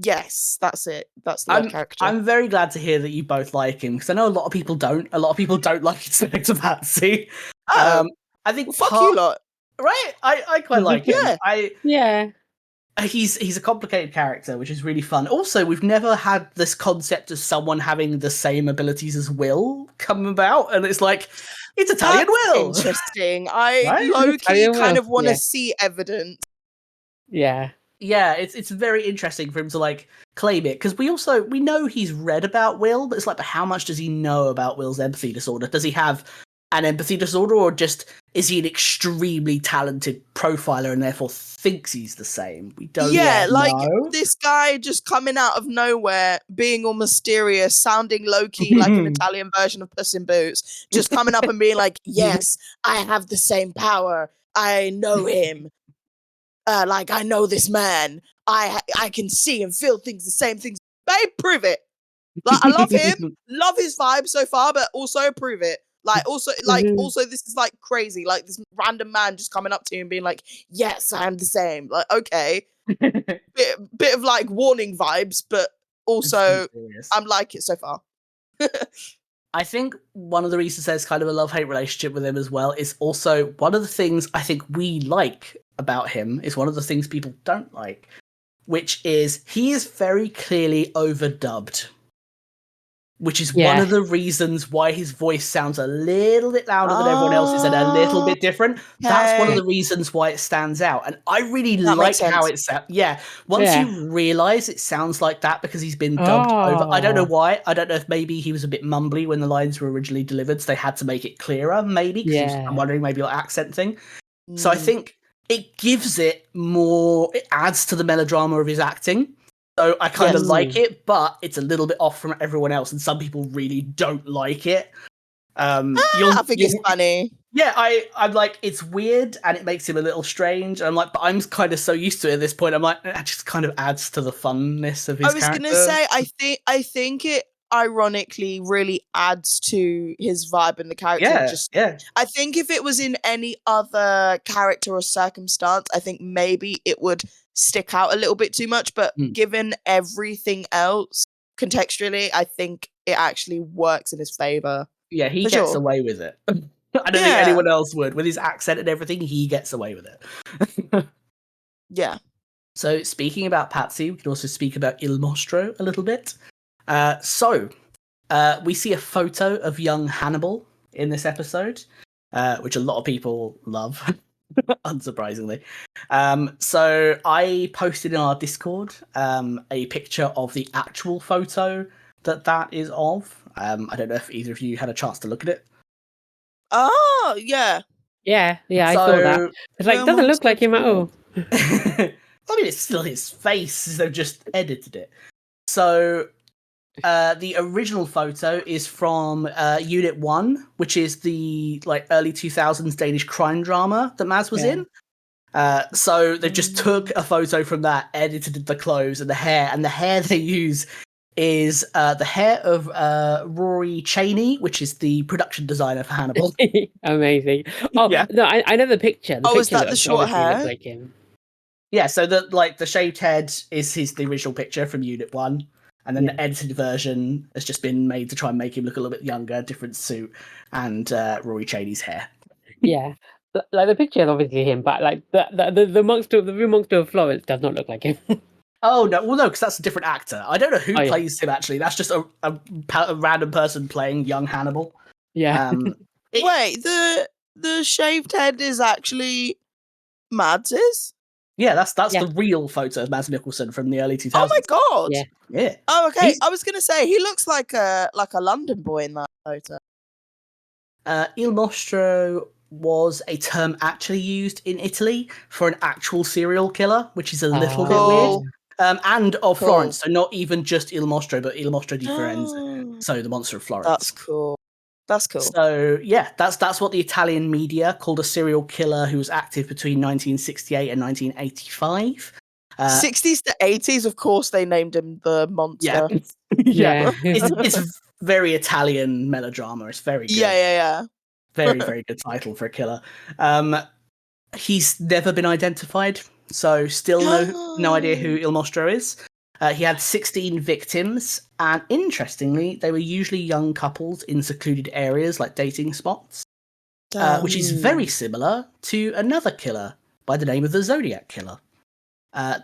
Yes, that's it. That's the caricature. I'm very glad to hear that you both like him, because I know a lot of people don't. A lot of people don't like Inspector Patsy. I think fuck you lot. Right? I quite like him. Yeah. He's a complicated character, which is really fun. Also, we've never had this concept of someone having the same abilities as Will come about, and it's like, it's Italian Will. Interesting. I low-key kind of want to see evidence. Yeah. Yeah, it's very interesting for him to like claim it, because we know he's read about Will, but it's like, but how much does he know about Will's empathy disorder? Does he have an empathy disorder, or just is he an extremely talented profiler and therefore thinks he's the same? We don't know. This guy just coming out of nowhere, being all mysterious, sounding low-key like an Italian version of Puss in Boots, just coming up and being like, yes, I have the same power. I know him. Like, I know this man. I can see and feel things, the same things. Babe, prove it. Like, I love him, love his vibe so far, but also prove it. Like, also, this is like crazy. Like, this random man just coming up to you and being like, "Yes, I am the same." Like, okay, bit of like warning vibes, but also I'm like it so far. I think one of the reasons there's kind of a love-hate relationship with him as well is also one of the things I think we like about him is one of the things people don't like. which is he is very clearly overdubbed, which is one of the reasons why his voice sounds a little bit louder than everyone else's and a little bit different. That's one of the reasons why it stands out. And I really like how it sounds. Yeah. Once you realize it sounds like that because he's been dubbed over. I don't know why. I don't know if maybe he was a bit mumbly when the lines were originally delivered, so they had to make it clearer, maybe. I'm wondering maybe your accent thing. So I think it gives it more, it adds to the melodrama of his acting. So I kind of like it, but it's a little bit off from everyone else, and some people really don't like it. I think it's funny. Yeah, I'm like, it's weird, and it makes him a little strange. And I'm like, but I'm kind of so used to it at this point. I'm like, it just kind of adds to the funness of his character. I was going to say, I think it ironically really adds to his vibe and the character. I think if it was in any other character or circumstance, I think maybe it would stick out a little bit too much, but given everything else contextually, I think it actually works in his favor. Yeah, he gets away with it. I don't think anyone else would. With his accent and everything, he gets away with it. Yeah. So speaking about Patsy, we can also speak about Il Mostro a little bit. We see a photo of young Hannibal in this episode, which a lot of people love. Unsurprisingly. So I posted in our Discord a picture of the actual photo that is of. I don't know if either of you had a chance to look at it. Oh, yeah. Yeah, I saw that. It's like, doesn't look like him at all. I mean, it's still his face, they've just edited it. So the original photo is from Unit 1, which is the early 2000s Danish crime drama that Maz was in. So they just took a photo from that, edited the clothes and the hair, and the hair they use is the hair of Rory Chaney, which is the production designer for Hannibal. Amazing. Oh, yeah. No, I know the picture. Is that the short hair? Like him. Yeah, so the shaved head is the original picture from Unit 1. And then the edited version has just been made to try and make him look a little bit younger, different suit, and Rory Chaney's hair. Yeah, like the picture is obviously him, but like the monster, the real monster of Florence does not look like him. Oh no, well no, because that's a different actor. I don't know who plays him actually. That's just a random person playing young Hannibal. Yeah. Wait, the shaved head is actually Mads's? Yeah, that's the real photo of Mads Mikkelsen from the early 2000s. Oh my god! Yeah. Oh, okay. I was gonna say he looks like a London boy in that photo. Il Mostro was a term actually used in Italy for an actual serial killer, which is a little bit weird. And of Florence, so not even just Il Mostro, but Il Mostro di Firenze. So the monster of Florence. That's cool. That's cool. So yeah, that's what the Italian media called a serial killer who was active between 1968 and 1985. 60s to 80s, of course, they named him the monster. Yeah. It's very Italian melodrama. It's very good. Yeah. Very, very good title for a killer. He's never been identified, so still no idea who Il Mostro is. He had 16 victims, and interestingly, they were usually young couples in secluded areas like dating spots, which is very similar to another killer by the name of the Zodiac Killer.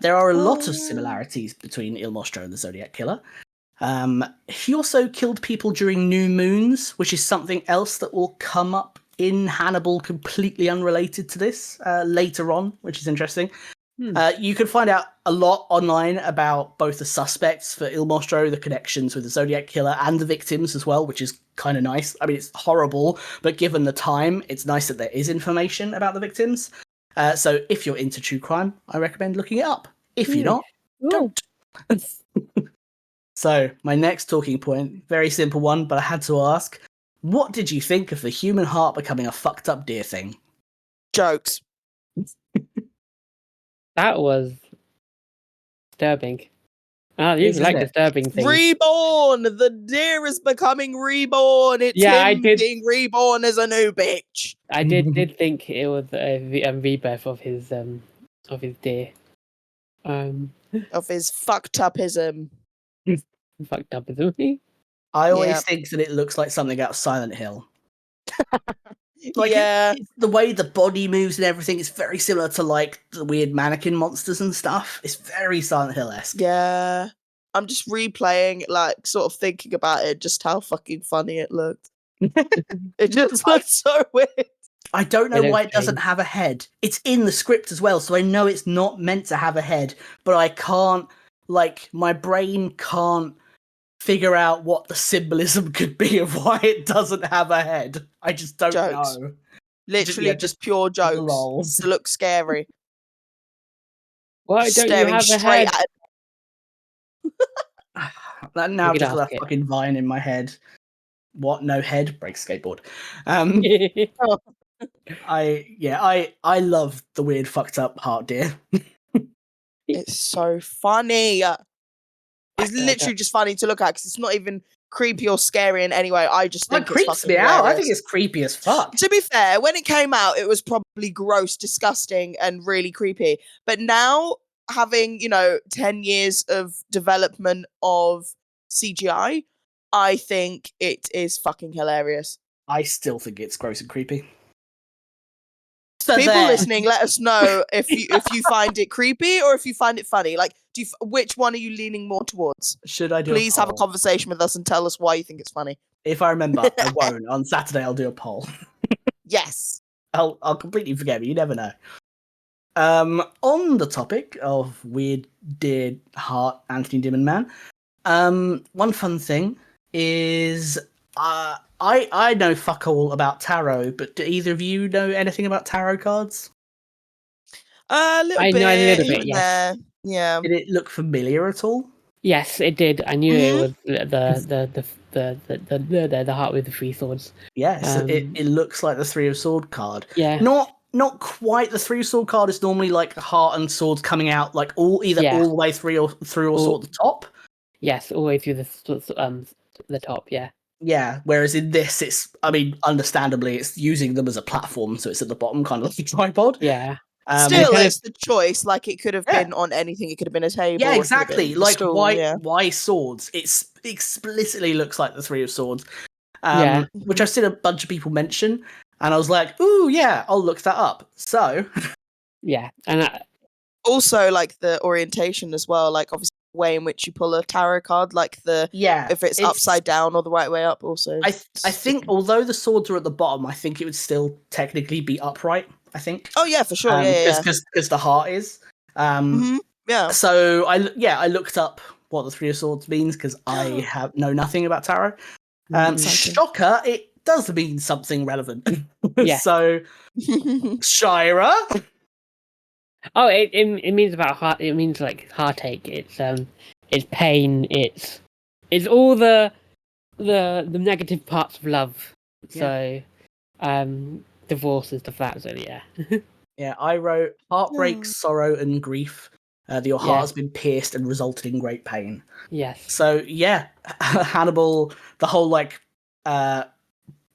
There are a lot of similarities between Il Mostro and the Zodiac Killer. He also killed people during new moons, which is something else that will come up in Hannibal completely unrelated to this later on, which is interesting. You can find out a lot online about both the suspects for Il Mostro, the connections with the Zodiac Killer, and the victims as well, which is kind of nice. I mean, it's horrible, but given the time, it's nice that there is information about the victims. So if you're into true crime, I recommend looking it up. If you're not, don't. So my next talking point, very simple one, but I had to ask, what did you think of the human heart becoming a fucked up deer thing? Jokes. That was disturbing. You like disturbing things. Reborn! The deer is becoming reborn. It's him being reborn as a new bitch. I did think it was a rebirth of his deer. Of his fucked upism. Fucked upism. I always think that it looks like something out of Silent Hill. Like, Yeah. it's the way the body moves and everything is very similar to like the weird mannequin monsters and stuff. It's very Silent Hill-esque. Yeah. I'm just replaying, like, sort of thinking about it, just how fucking funny it looked. It just looked so weird. I don't know It why looks it doesn't strange. have a head. It's in the script as well, so I know it's not meant to have a head, but I can't, like, my brain can't figure out what the symbolism could be of why it doesn't have a head. I just don't Jokes. know. Literally yeah, just pure jokes lols. to look scary. Why don't you Staring have a straight head? at Now I've could just got ask a it. fucking vine in my head. What? No head? Break skateboard. I love the weird fucked up heart deer. It's so funny. It's God, literally just funny to look at because it's not even creepy or scary in any way. I just That think it's creeps fucking me out. I hilarious. think it's creepy as fuck. To be fair, when it came out, it was probably gross, disgusting, and really creepy. But now, having, 10 years of development of CGI, I think it is fucking hilarious. I still think it's gross and creepy. So People there. listening, let us know if you find it creepy or if you find it funny. Like, which one are you leaning more towards? Should I do Please a have a poll? conversation with us and tell us why you think it's funny. If I remember, I won't. On Saturday, I'll do a poll. Yes. I'll completely forget, but you never know. On the topic of weird, dear heart, Anthony Dimon man, one fun thing is I know fuck all about tarot, but do either of you know anything about tarot cards? A little I bit. know a little Here bit, and yes. there. Yeah. Did it look familiar at all? Yes, it did. I knew Mhm. it was the heart with the three swords. Yes, it looks like the Three of Sword card. Yeah. Not quite the Three of Sword card. Is normally like a heart and swords coming out like all the way through or sort of the top. Yes, all the way through the top. Yeah. Yeah, whereas in this, it's, I mean, understandably, it's using them as a platform, so it's at the bottom, kind of like a tripod. Yeah. Still, kind of- it's the choice. Like, it could have Yeah. been on anything. It could have been a table. Yeah, it could have exactly. been a Like, stool, why yeah. why swords? It explicitly looks like the Three of Swords, Yeah. which I've seen a bunch of people mention, and I was like, ooh, yeah, I'll look that up. So, Yeah, and Also, like, the orientation as well. Like, obviously, the way in which you pull a tarot card. Like, yeah, if it's upside down or the right way up also. I think, although the swords are at the bottom, I think it would still technically be upright, I think. Oh, yeah, for sure. Yeah. Because the heart is. Yeah. So I looked up what the Three of Swords means because I know nothing about tarot. Exciting. Shocker, it does mean something relevant. Yeah. So, Shaira, oh, it means about heart. It means like heartache. It's pain. It's all the negative parts of love. Yeah. So, divorce and stuff like that. So yeah. yeah, I wrote heartbreak, sorrow, and grief. Your heart Yeah. has been pierced and resulted in great pain. Yes. So yeah, Hannibal, the whole like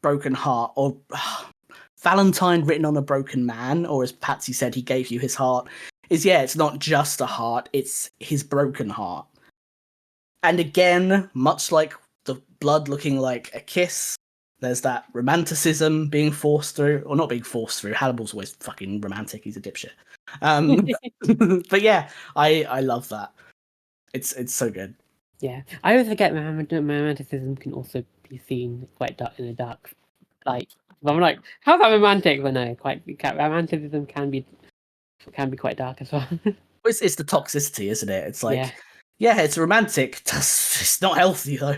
broken heart, or Valentine written on a broken man, or as Patsy said, he gave you his heart. It's not just a heart; it's his broken heart. And again, much like the blood looking like a kiss, there's that romanticism being forced through, or not being forced through. Hannibal's always fucking romantic; he's a dipshit. But yeah, I love that. It's so good. Yeah, I always forget romanticism can also be seen quite dark in a dark light. I'm like, how's that romantic? But no, romanticism can be quite dark as well. It's the toxicity, isn't it? It's like, yeah, it's romantic. It's not healthy though.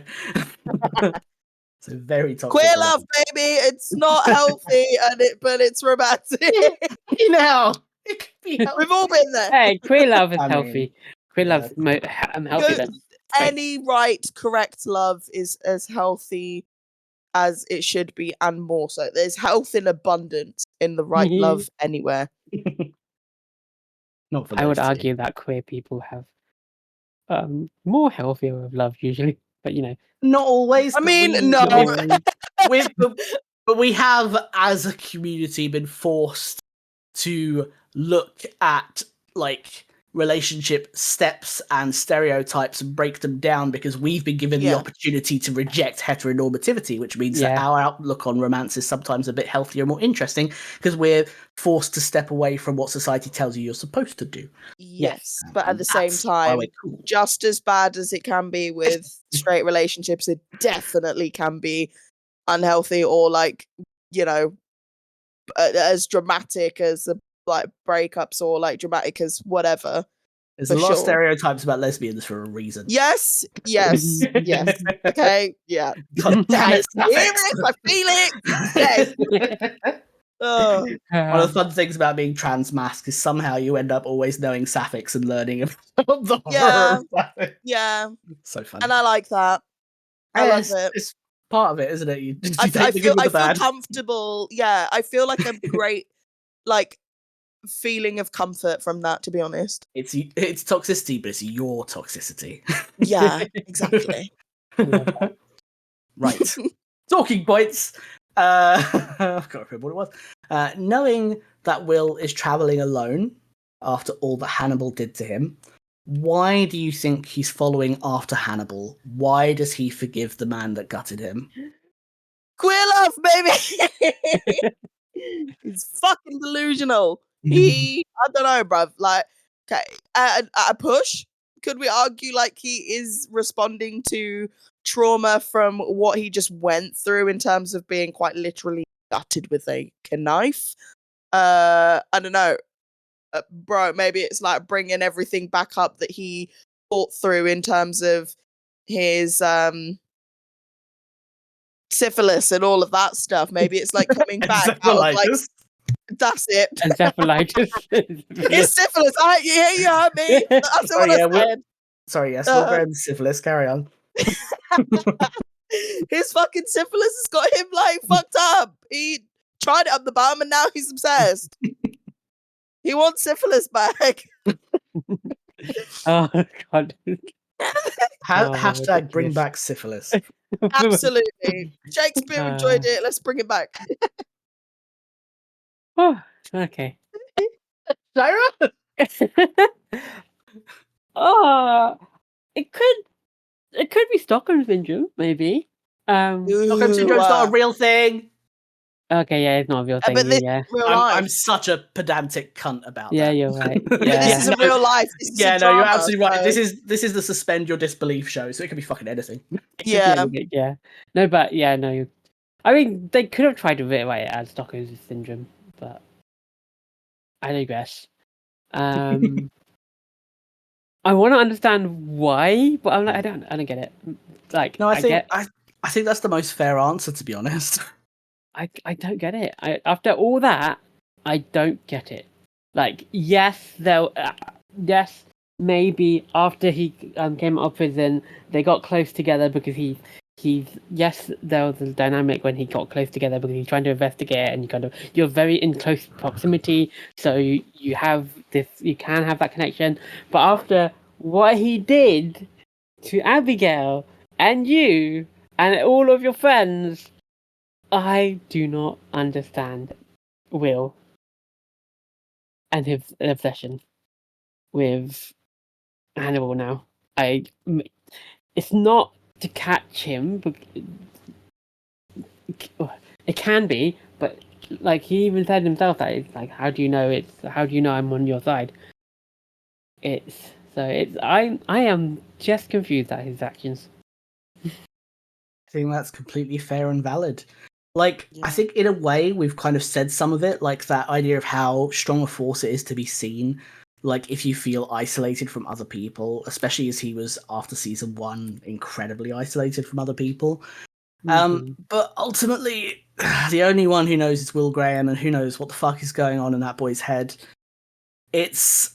It's a very toxic. Queer love, baby. It's not healthy, but it's romantic. You know, it could be healthy. We've all been there. Hey, queer love is I mean, healthy. Queer love's healthy then. Any right, correct love is as healthy as it should be, and more so. There's health in abundance in the right love anywhere. Not for I would those two. argue that queer people have more healthier of love usually, but Not always. I but mean, no. But we have, as a community, been forced to look at like relationship steps and stereotypes and break them down because we've been given the Yeah. opportunity to reject heteronormativity, which means that Yeah. our outlook on romance is sometimes a bit healthier, more interesting, because we're forced to step away from what society tells you you're supposed to do. Yes, Yes. but at And the same that's why time, we're cool. just as bad as it can be with straight relationships, it definitely can be unhealthy or like, you know, as dramatic as like breakups or like dramatic as whatever. There's for a lot of sure. stereotypes about lesbians for a reason. Yes, yes, yes. Okay, yeah. God damn it, I hear it, I feel it. Yes. Oh, One of the fun things about being transmasc is somehow you end up always knowing sapphics and learning about the horror of sapphics. yeah. So fun. And I like that. I love it. It's part of it, isn't it? You I take the good with feel the bad. comfortable. Yeah, I feel like a great like feeling of comfort from that, to be honest. It's toxicity, but it's your toxicity. Yeah, exactly. Right. Talking points. I can't remember what it was. Knowing that Will is traveling alone after all that Hannibal did to him, why do you think he's following after Hannibal? Why does he forgive the man that gutted him? Queer love, baby. He's fucking delusional. I don't know, bruv. Like, okay, at a push, could we argue like he is responding to trauma from what he just went through in terms of being quite literally gutted with a knife? I don't know, bro. Maybe it's like bringing everything back up that he fought through in terms of his syphilis and all of that stuff. Maybe it's like coming back out of like that's it. Encephalitis. It's syphilis. You heard me. That's what I said. Sorry, yes, Will Graham's syphilis. Carry on. His fucking syphilis has got him like fucked up. He tried it up the bum and now he's obsessed. He wants syphilis back. Oh god. Hashtag bring ridiculous. back syphilis. Absolutely. Shakespeare enjoyed it. Let's bring it back. Oh, okay. Shaira? Oh, it could be Stockholm syndrome, maybe. Stockholm syndrome's not a real thing. Okay, yeah, it's not a real thing. But this Yeah, is real life. I'm such a pedantic cunt about yeah, that. you're right. But Yeah, this isn't real life. This is Yeah, a no, you're drama, absolutely right. so- This is the suspend your disbelief show, so it could be fucking anything. Yeah. yeah. No, but yeah, no. I mean, they could have tried to rewrite it as Stockholm syndrome, but I digress. I want to understand why, but I'm like, I don't get it. Like, No, I get. think that's the most fair answer, to be honest. I don't get it. After all that, I don't get it. Like, yes, yes, maybe after he came out of prison, they got close together because yes, there was a dynamic when he got close together because he's trying to investigate and you're very in close proximity, so you have this, you can have that connection. But after what he did to Abigail and you and all of your friends, I do not understand Will and his obsession with Hannibal now. It's not to catch him, but it can be, but like he even said himself that it's like, how do you know I'm on your side? I am just confused at his actions. I think that's completely fair and valid. Like, Yeah. I think in a way we've kind of said some of it, like that idea of how strong a force it is to be seen. Like, if you feel isolated from other people, especially as he was, after season 1, incredibly isolated from other people. But ultimately, the only one who knows is Will Graham, and who knows what the fuck is going on in that boy's head. It's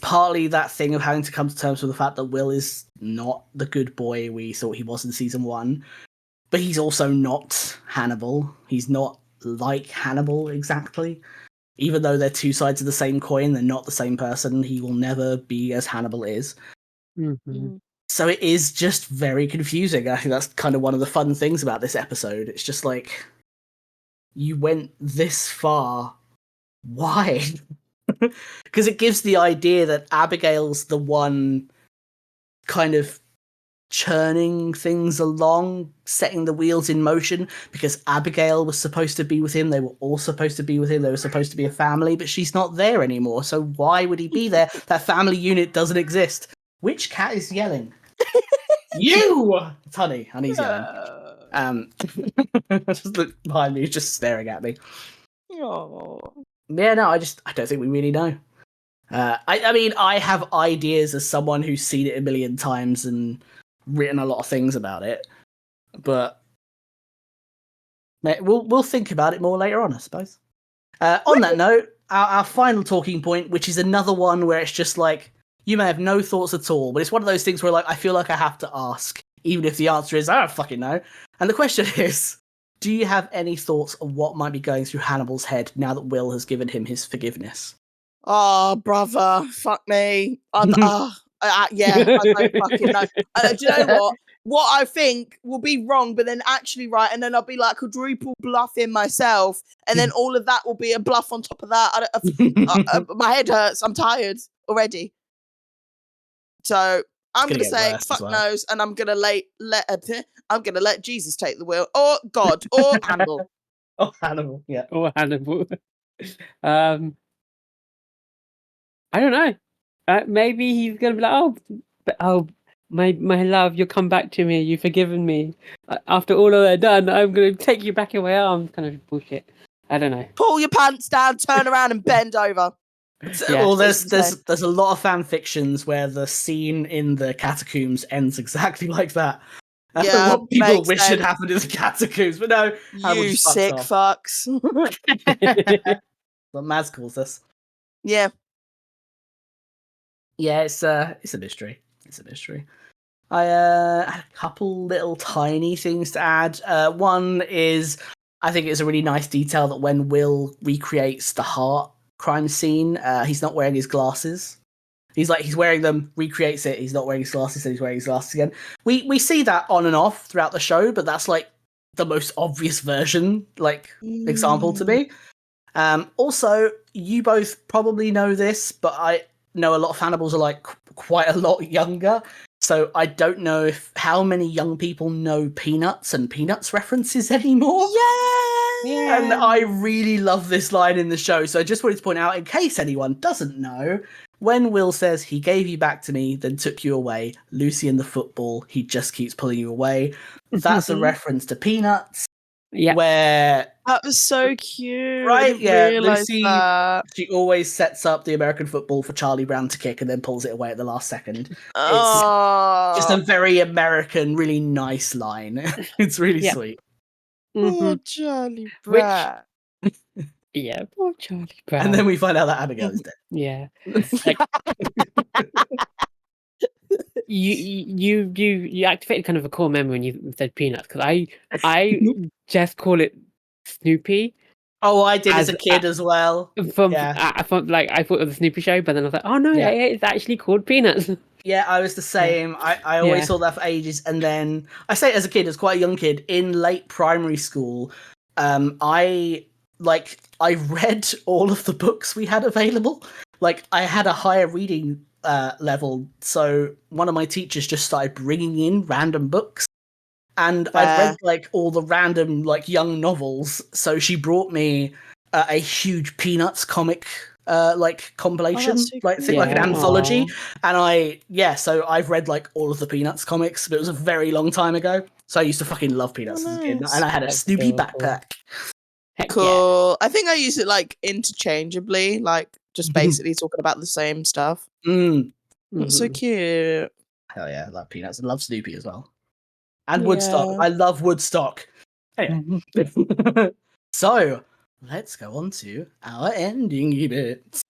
partly that thing of having to come to terms with the fact that Will is not the good boy we thought he was in season 1. But he's also not Hannibal. He's not like Hannibal exactly. Even though they're two sides of the same coin, they're not the same person. He will never be as Hannibal is. So it is just very confusing. I think that's kind of one of the fun things about this episode. It's just like, you went this far. Why? Because it gives the idea that Abigail's the one kind of churning things along, setting the wheels in motion, because Abigail was supposed to be with him. They were all supposed to be with him. They were supposed to be a family, but she's not there anymore. So why would he be there? That family unit doesn't exist. Which cat is yelling? You! It's Honey. Honey's yelling. Just look behind me, just staring at me. Yeah, no, I don't think we really know. I mean, I have ideas as someone who's seen it a million times and written a lot of things about it, but we'll think about it more later on, I suppose. On that note, our final talking point, which is another one where it's just like, you may have no thoughts at all, but it's one of those things where like I feel like I have to ask, even if the answer is I don't fucking know. And the question is, do you have any thoughts on what might be going through Hannibal's head now that Will has given him his forgiveness? Oh, brother, fuck me. I don't fucking know. Do you know what? What I think will be wrong, but then actually right, and then I'll be like quadruple bluffing myself, and then all of that will be a bluff on top of that. My head hurts. I'm tired already. So I'm gonna say fuck knows, and I'm gonna let Jesus take the wheel, or God, or Hannibal. Oh, Hannibal, yeah, or Hannibal. I don't know. Maybe he's gonna be like, my love, you'll come back to me. You've forgiven me. After all of that done, I'm gonna take you back in my arms. Kind of bullshit. I don't know. Pull your pants down, turn around, and bend over. Yeah. Well, there's a lot of fan fictions where the scene in the catacombs ends exactly like that. Yeah, what people wish had happened in the catacombs, but no, you sick fucks. What Maz calls us. Yeah. Yeah, it's a mystery. It's a mystery. I had a couple little tiny things to add. One is, I think it's a really nice detail that when Will recreates the heart crime scene, he's not wearing his glasses. He's wearing them, recreates it. He's not wearing his glasses, and he's wearing his glasses again. We see that on and off throughout the show, but that's like the most obvious version, example to me. Also, you both probably know this, but I know a lot of Hannibals are like quite a lot younger, so I don't know how many young people know Peanuts and Peanuts references anymore. Yeah. And I really love this line in the show, so I just wanted to point out, in case anyone doesn't know, when Will says he gave you back to me, then took you away, Lucy and the football, he just keeps pulling you away. That's a reference to Peanuts. Yeah. Where that was so cute. Right? Yeah, Lucy. That. She always sets up the American football for Charlie Brown to kick and then pulls it away at the last second. It's just a very American, really nice line. It's really sweet. Poor Charlie Brown. Yeah, poor Charlie Brown. And then we find out that Abigail is dead. Yeah. You activated kind of a core memory when you said Peanuts, because I just call it Snoopy. Oh, I did as a kid as well. I thought it was a Snoopy show, but then I was like, oh no, it's actually called Peanuts. Yeah, I was the same. I always thought that for ages, and then I say it as a kid, as quite a young kid, in late primary school, I read all of the books we had available. Like, I had a higher reading level, so one of my teachers just started bringing in random books, and I read all the random young novels. So she brought me a huge Peanuts comic compilation, an anthology, and so I've read all of the Peanuts comics, but it was a very long time ago. So I used to fucking love Peanuts as a kid, and I had a Snoopy backpack. Cool. I think I use it interchangeably, just basically talking about the same stuff. That's so cute. Hell yeah, I love Peanuts and love Snoopy as well. And Woodstock. I love Woodstock. Anyway. So, let's go on to our ending bits.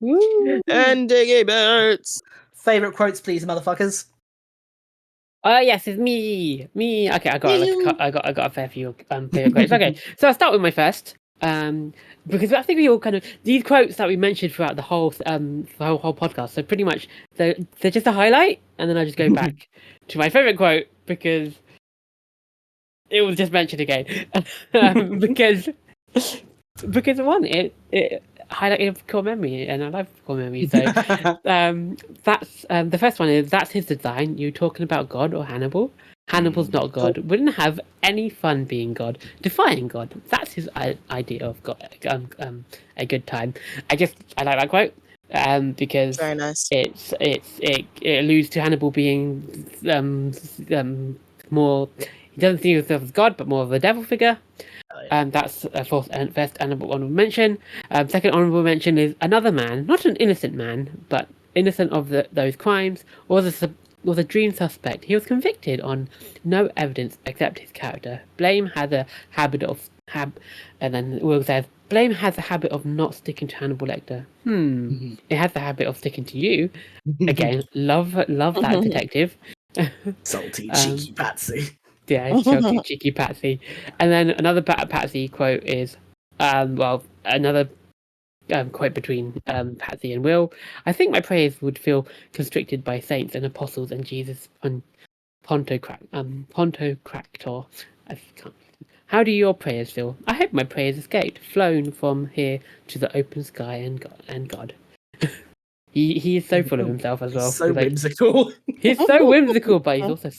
Ending bits. Favorite quotes, please, motherfuckers. Yes, it's me. Okay, I got a fair few favorite quotes. Okay, so I'll start with my first. Because I think we all kind of, these quotes that we mentioned throughout the whole podcast, so pretty much they're just a highlight, and then I just go back to my favorite quote because it was just mentioned again. Because one, highlighted of core memory, and I love core memory. So that's the first one is that's his design. You talking about God or Hannibal? Hannibal's not God. Wouldn't have any fun being God, defying God. That's his idea of God. A good time. I like that quote because Very nice. it alludes to Hannibal being more. He doesn't see himself as God, but more of a devil figure. That's a first honourable mention. Second honourable mention is another man, not an innocent man, but innocent of those crimes, was a dream suspect. He was convicted on no evidence except his character. Blame has a habit of and then Will says, Blame has a habit of not sticking to Hannibal Lecter. It has the habit of sticking to you. Again, love that detective. Salty, cheeky Patsy. Yeah, choking cheeky Patsy. And then another Patsy quote is, another quote between Patsy and Will. I think my prayers would feel constricted by saints and apostles and Jesus Pontocrator. I can't. How do your prayers feel? I hope my prayers escaped, flown from here to the open sky and God. He is so full of himself as well. He's so whimsical. He's so whimsical, but he's also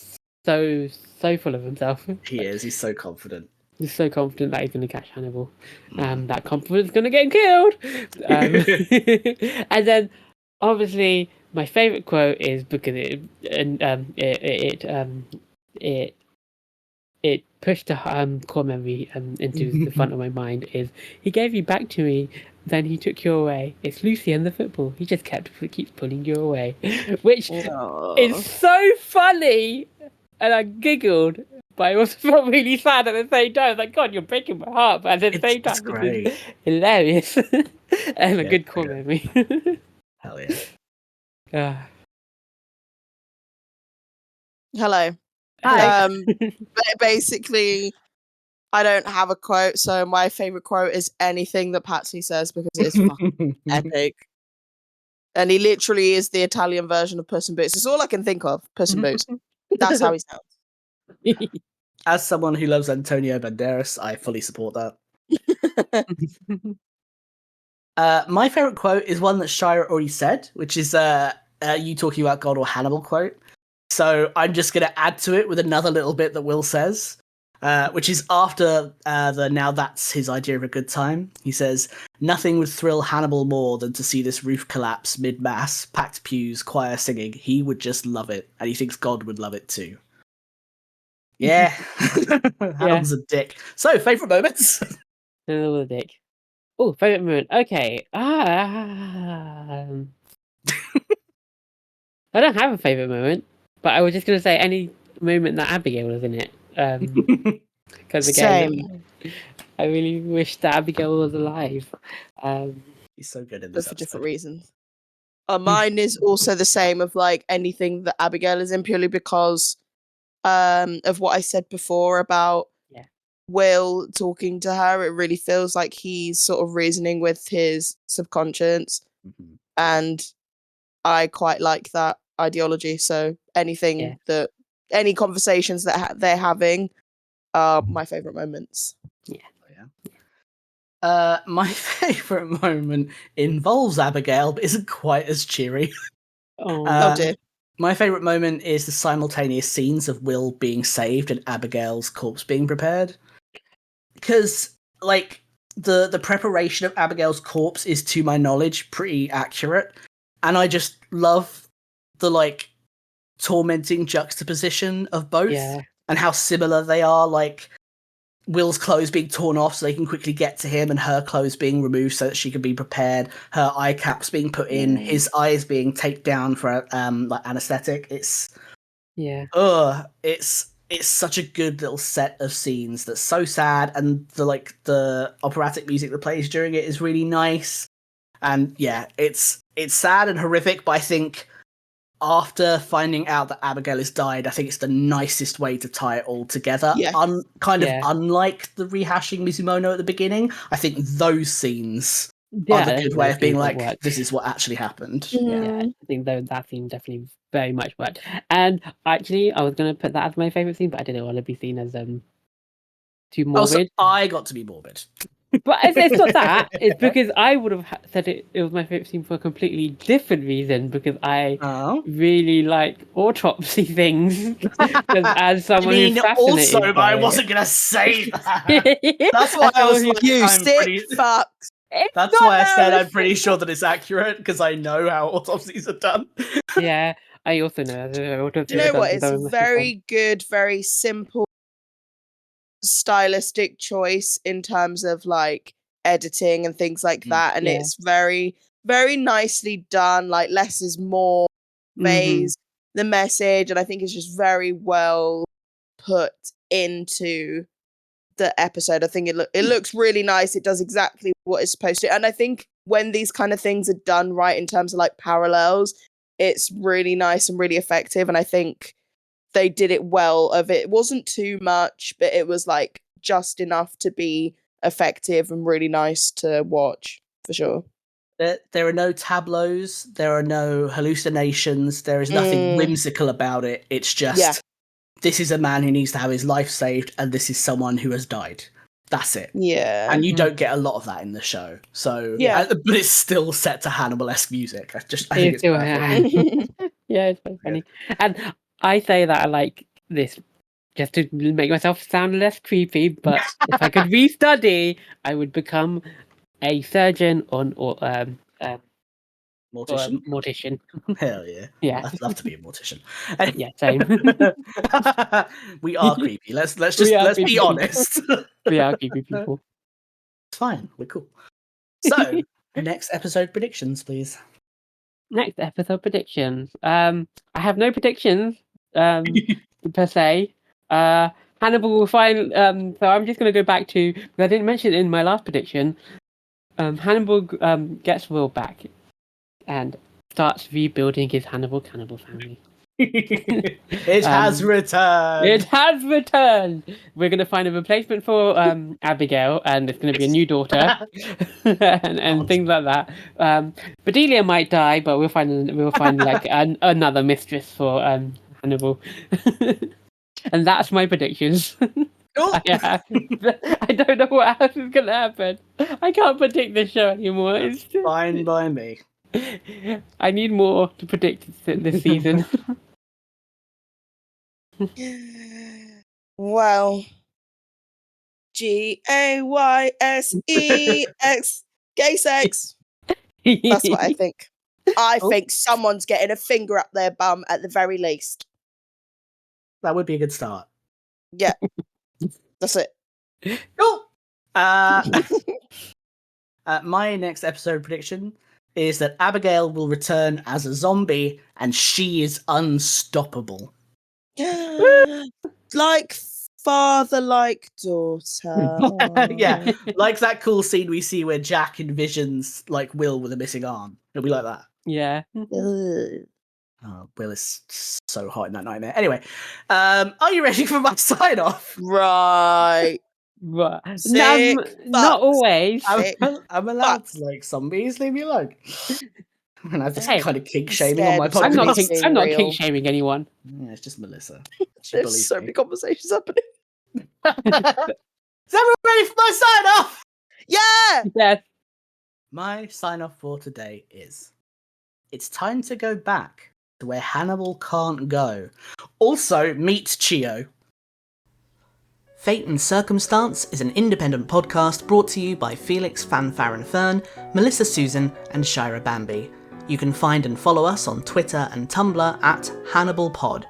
so full of himself. He is. He's so confident. He's so confident that he's going to catch Hannibal. That confidence is going to get him killed. And then, obviously, my favorite quote is because it pushed the core memory into the front of my mind. Is he gave you back to me, then he took you away. It's Lucy and the football. He just keeps pulling you away, which is so funny. And I giggled, but I also felt really sad at the same time. I was like, God, you're breaking my heart. But at the same time, it's hilarious. And a good core memory. Hell yeah. Hello. Hi. Basically, I don't have a quote, so my favorite quote is anything that Patsy says because it's fucking epic. And he literally is the Italian version of Puss in Boots. It's all I can think of. Puss in Boots. That's how he sounds. As someone who loves Antonio Banderas, I fully support that. My favorite quote is one that Shaira already said, which is you talking about God or Hannibal quote. So I'm just going to add to it with another little bit that Will says, which is after now that's his idea of a good time. He says, nothing would thrill Hannibal more than to see this roof collapse mid-mass, packed pews, choir singing. He would just love it. And he thinks God would love it too. Yeah. Hannibal's a dick. So, favourite moments? Another dick. Oh, favourite moment. Okay. I don't have a favourite moment, but I was just going to say any moment that Abigail was in it. Because again, I really wish that Abigail was alive. He's so good in But this for episode. different reasons. Mine is also the same of like anything that Abigail is in purely because of what I said before about Will talking to her. It really feels like he's sort of reasoning with his subconscious, and I quite like that ideology. So anything that any conversations that they're having are my favorite moments. My favourite moment involves Abigail, but isn't quite as cheery. Oh dear. My favourite moment is the simultaneous scenes of Will being saved and Abigail's corpse being prepared. Because, like, the preparation of Abigail's corpse is, to my knowledge, pretty accurate. And I just love the, like, tormenting juxtaposition of both and how similar they are. Like, Will's clothes being torn off so they can quickly get to him, and her clothes being removed so that she can be prepared, her eye caps being put in, his eyes being taped down for like anesthetic. It's such a good little set of scenes that's so sad, and the operatic music that plays during it is really nice. And yeah, it's sad and horrific, but I think after finding out that Abigail has died, I think it's the nicest way to tie it all together. Yes. Unlike the rehashing Mizumono at the beginning, I think those scenes are the good way of being like, this is what actually happened. Yeah, I think that scene definitely very much worked. And actually, I was going to put that as my favourite scene, but I didn't want to be seen as too morbid. I got to be morbid. But it's not that. It's because I would have said it was my favourite scene for a completely different reason. Because I really like autopsy things. As someone who's fascinated also, but I by wasn't gonna say that. That's why I was like, You I'm sick pretty. fucks. That's why I said I'm pretty sure that it's accurate because I know how autopsies are done. Yeah, I also know. Do you know what? It's a very good, very simple stylistic choice in terms of like editing and things like that, and it's very, very nicely done. Like less is more, conveys the message, and I think it's just very well put into the episode. I think it looks really nice. It does exactly what it's supposed to, and I think when these kind of things are done right in terms of like parallels, it's really nice and really effective. And I think they did it well. It wasn't too much, but it was like just enough to be effective and really nice to watch for sure. There are no tableaus. There are no hallucinations. There is nothing whimsical about it. It's just this is a man who needs to have his life saved, and this is someone who has died. That's it. Yeah. And you don't get a lot of that in the show. So but it's still set to Hannibal-esque music. I think it's perfect. Yeah, it's very funny. And I say that I like this just to make myself sound less creepy, but if I could restudy, I would become a surgeon or mortician. Hell yeah. Yeah. I'd love to be a mortician. Yeah, same. We are creepy. Let's be honest. We are creepy people. It's fine. We're cool. So, next episode predictions, please. Next episode predictions. I have no predictions per se. Hannibal will find. So I'm just going to go back to. I didn't mention it in my last prediction. Hannibal gets Will back and starts rebuilding his Hannibal cannibal family. It has returned. It has returned. We're going to find a replacement for Abigail, and it's going to be a new daughter, and things like that. Bedelia might die, but we'll find like another mistress for Hannibal, and that's my predictions. Cool. I don't know what else is going to happen. I can't predict this show anymore. It's just... Fine by me. I need more to predict this season. Well, GAYSEX, gay sex. That's what I think. I think someone's getting a finger up their bum at the very least. That would be a good start. Yeah. That's it. Cool. My next episode prediction is that Abigail will return as a zombie and she is unstoppable. Like father, like daughter. Yeah, like that cool scene we see where Jack envisions like Will with a missing arm. It'll be like that. Yeah. Oh, Will is so hot in that nightmare. Anyway, are you ready for my sign off? Right. Not always. I'm allowed to like zombies. Leave me alone. And I have this kind of kink shaming scared on my of podcast. I'm not kink shaming anyone. Yeah, it's just Melissa. There's so many conversations happening. Is everyone ready for my sign off? Yeah. Yes. My sign off for today is: it's time to go back to where Hannibal can't go. Also, meet Chio. Fate and Circumstance is an independent podcast brought to you by Felix Fanfaron Fern, Melisa Suzan, and Shaira Bambi. You can find and follow us on Twitter and Tumblr at HannibalPod.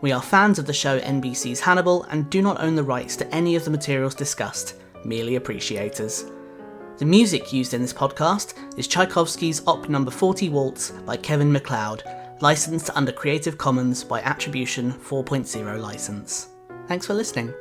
We are fans of the show NBC's Hannibal and do not own the rights to any of the materials discussed, merely appreciators. The music used in this podcast is Tchaikovsky's Op. No. 40 Waltz by Kevin MacLeod, licensed under Creative Commons by Attribution 4.0 license. Thanks for listening.